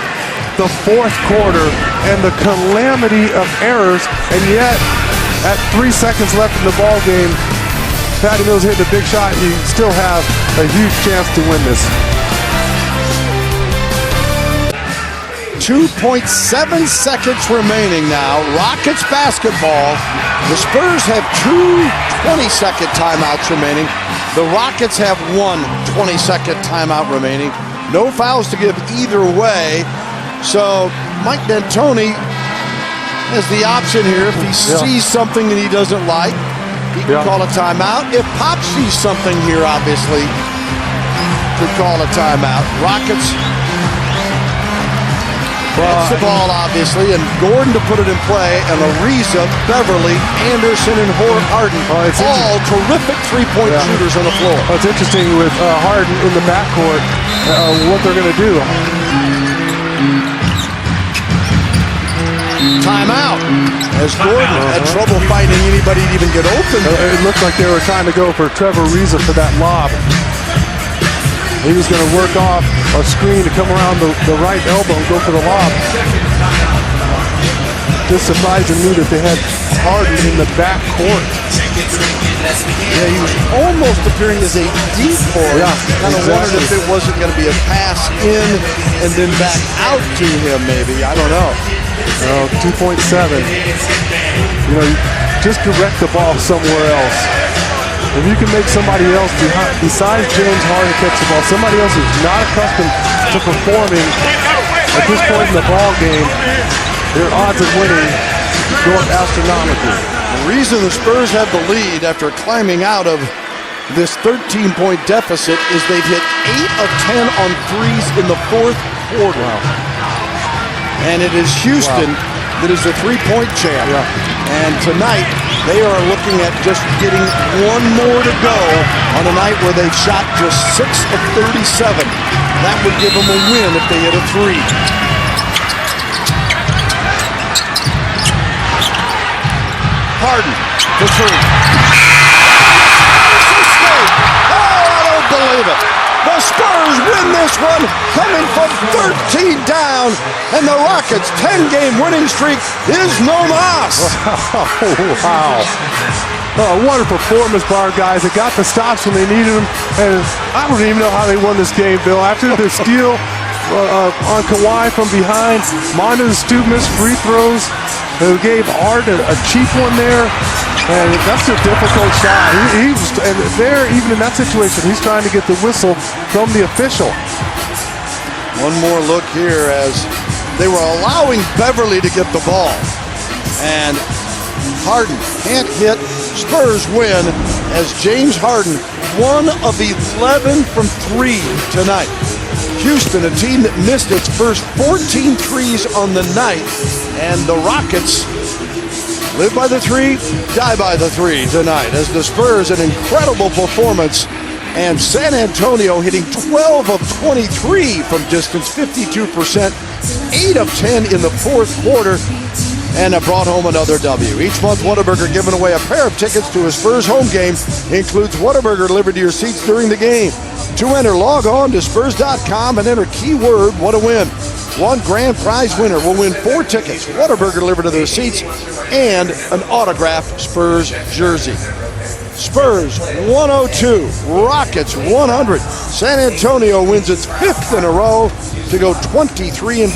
the fourth quarter and the calamity of errors, and yet at 3 seconds left in the ball game, Patty Mills hit a big shot, and you still have a huge chance to win this. 2.7 seconds remaining now. Rockets basketball. The Spurs have 2 20-second timeouts remaining. The Rockets have 1 20-second timeout remaining. No fouls to give either way. So Mike D'Antoni has the option here. If he sees something that he doesn't like, he can call a timeout. If Pop sees something here, obviously, could call a timeout. Rockets gets the ball, obviously, and Gordon to put it in play, and Ariza, Beverly, Anderson, and Harden. All terrific three-point shooters on the floor. It's interesting with Harden in the backcourt, what they're going to do. Timeout. As Gordon had trouble finding anybody to even get open. It looked like they were trying to go for Trevor Ariza for that lob. He was going to work off a screen to come around the right elbow and go for the lob. Just surprising me that they had Harden in the back court. Yeah, he was almost appearing as a decoy. Yeah, kind of wondered if it wasn't going to be a pass in and then back out to him, maybe. I don't know. 2.7. You know, just direct the ball somewhere else. If you can make somebody else, besides James Harden, catch the ball, somebody else who's not accustomed to performing at this point in the ball game, their odds of winning go up astronomically. The reason the Spurs have the lead after climbing out of this 13-point deficit is they've hit 8 of 10 on threes in the fourth quarter. Wow. And it is Houston that is the three-point champ. And tonight, they are looking at just getting one more to go on a night where they've shot just 6 of 37. That would give them a win if they hit a three. Harden for three. Oh, I don't believe it. The Spurs win this one, coming from 13 lead down, and the Rockets' 10-game winning streak is no mas. Wow. Oh, what a performance by our guys. They got the stops when they needed them, and I don't even know how they won this game, Bill. After the steal on Kawhi from behind, Monda's two missed free throws. They gave Art a cheap one there, and that's a difficult shot. And there, even in that situation, he's trying to get the whistle from the official. One more look here as they were allowing Beverly to get the ball. And Harden can't hit. Spurs win as James Harden, 1 of 11 from 3 tonight. Houston, a team that missed its first 14 threes on the night, and the Rockets live by the 3, die by the 3 tonight as the Spurs, an incredible performance, and San Antonio hitting 12 of 23 from distance, 52%, 8 of 10 in the fourth quarter, and brought home another W. Each month, Whataburger giving away a pair of tickets to a Spurs home game. Includes Whataburger delivered to your seats during the game. To enter, log on to Spurs.com and enter keyword WHATAWIN. One grand prize winner will win 4 tickets, Whataburger delivered to their seats, and an autographed Spurs jersey. Spurs 102, Rockets 100. San Antonio wins its 5th in a row to go 23-5.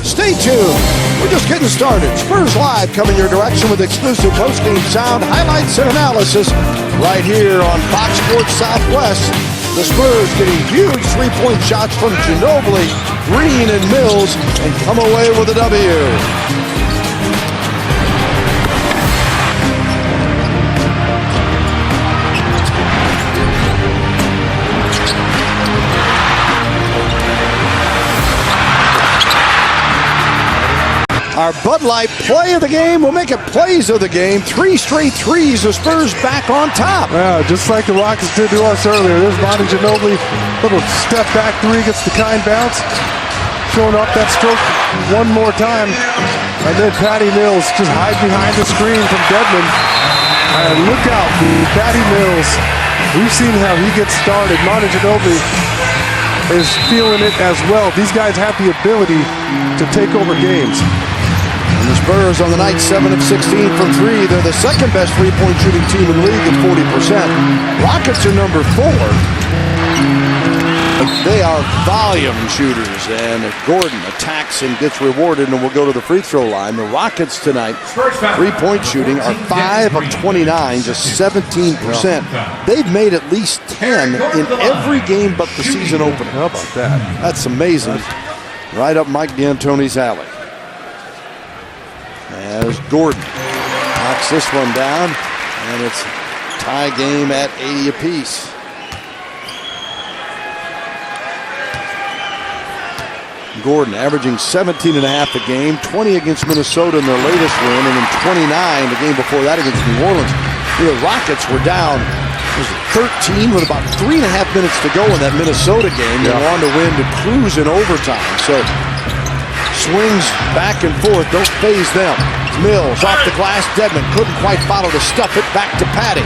Stay tuned. We're just getting started. Spurs Live coming your direction with exclusive post-game sound, highlights, and analysis right here on Fox Sports Southwest. The Spurs getting huge three-point shots from Ginobili, Green, and Mills, and come away with a W. Our Bud Light play of the game will make it plays of the game. 3 straight threes, the Spurs back on top. Yeah, just like the Rockets did to us earlier. There's Monty Ginobili, little step back 3, gets the kind bounce. Showing off that stroke one more time. And then Patty Mills just hide behind the screen from Dedmon. And look out, Patty Mills. We've seen how he gets started. Monty Ginobili is feeling it as well. These guys have the ability to take over games. And the Spurs on the night, 7 of 16 from 3. They're the second best three-point shooting team in the league at 40%. Rockets are number 4. They are volume shooters, and Gordon attacks and gets rewarded and will go to the free throw line. The Rockets tonight, three-point shooting, are 5 of 29, just 17%. They've made at least 10 in every game but the season opener. How about that? That's amazing. Right up Mike D'Antoni's alley. As Gordon knocks this one down, and it's tie game at 80 apiece. Gordon averaging 17.5 a game, 20 against Minnesota in their latest win, and then 29 the game before that against New Orleans. The Rockets were down 13 with about 3.5 minutes to go in that Minnesota game. They wanted to win to cruise in overtime. So swings back and forth, don't faze them. Mills off the glass, Dedmon couldn't quite follow to stuff it back to Patty.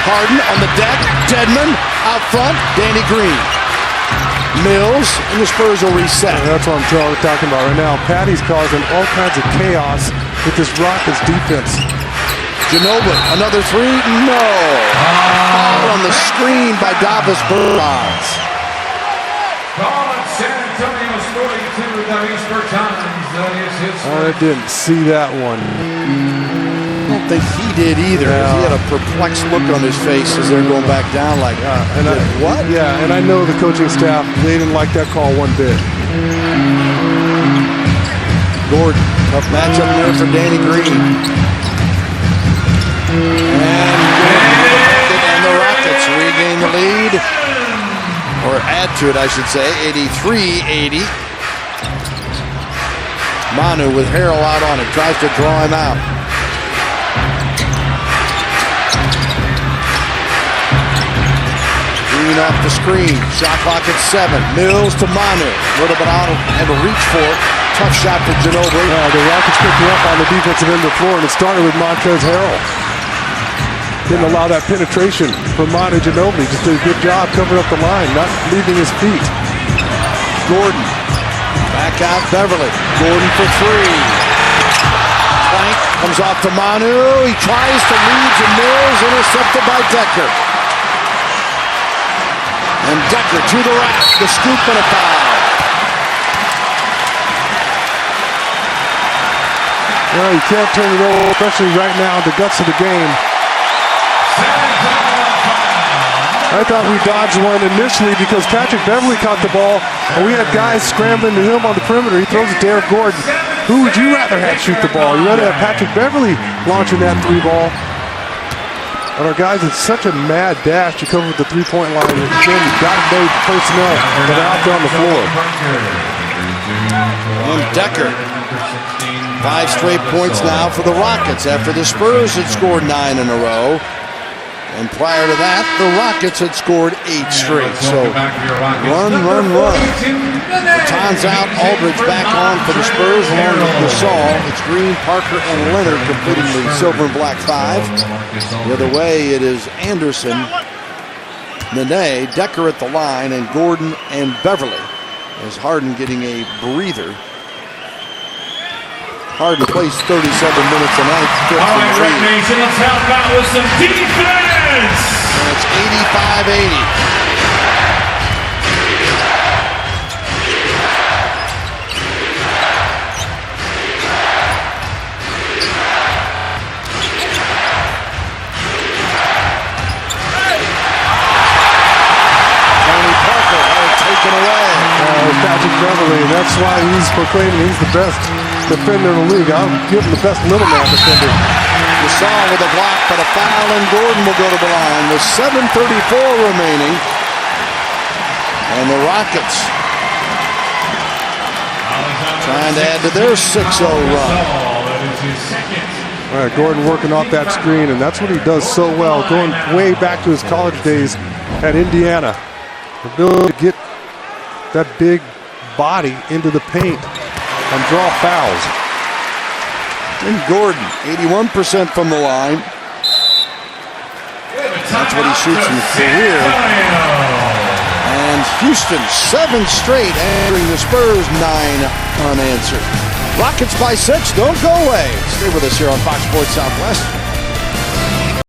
Harden on the deck, Dedmon out front, Danny Green. Mills, and the Spurs will reset. That's what I'm talking about right now. Patty's causing all kinds of chaos with this Rockets defense. Ginobili, another 3, no. Foul on the screen by Davis Bertans. San Antonio's 42, W Spurs Times. That is his I didn't see that one. I don't think he did either. Yeah. He had a perplexed look on his face as they're going back down like, what? Yeah, and I know the coaching staff, they didn't like that call one bit. Gordon, tough matchup there for Danny Green. And the Rockets regain the lead. Or add to it, I should say, 83-80. Manu with Harrell out on it, tries to draw him out. Green off the screen, shot clock at 7. Mills to Manu, a little bit out and a reach for it. Tough shot to Ginobili. The Rockets picked it up on the defensive end of the floor, and it started with Montrezl Harrell. Didn't allow that penetration from Manu Ginobili. Just did a good job covering up the line, not leaving his feet. Gordon. Back out Beverly. Gordon for three. Plank comes off to Manu. He tries to lead to Mills, intercepted by Decker. And Decker to the rack. The scoop and a foul. Well, you can't turn it over, especially right now, the guts of the game. I thought we dodged one initially because Patrick Beverly caught the ball, and we had guys scrambling to him on the perimeter. He throws it to Eric Gordon. Who would you rather have shoot the ball? You'd rather have Patrick Beverly launching that three ball. And our guys, it's such a mad dash to cover the three-point line. And again, you've got to know the personnel that are out there on the floor. And Decker. 5 straight points now for the Rockets after the Spurs had scored 9 in a row. And prior to that, the Rockets had scored 8 straight. So run. Baton's out, Aldridge back on for the Spurs along with Gasol. It's Green, Parker, and Leonard completing the silver and black 5. The other way, it is Anderson, Nene, Decker at the line, and Gordon and Beverly. As Harden getting a breather. Harden plays 37 minutes a night. All right, Red Nation, let's help out with some defense. And it's 85-80. Tony Parker had it taken away. Patrick Beverly, and that's why he's proclaiming he's the best defender in the league. I'll give him the best middleman defender. Gasol with a block, but a foul, and Gordon will go to the line with 7:34 remaining. And the Rockets trying to add to their 6-0 run. All right, Gordon working off that screen, and that's what he does so well, going way back to his college days at Indiana. The ability to get that big body into the paint and draw fouls. And Gordon, 81% from the line. That's what he shoots in his career. And Houston, 7 straight, answering the Spurs, 9 unanswered. Rockets by 6, don't go away. Stay with us here on Fox Sports Southwest.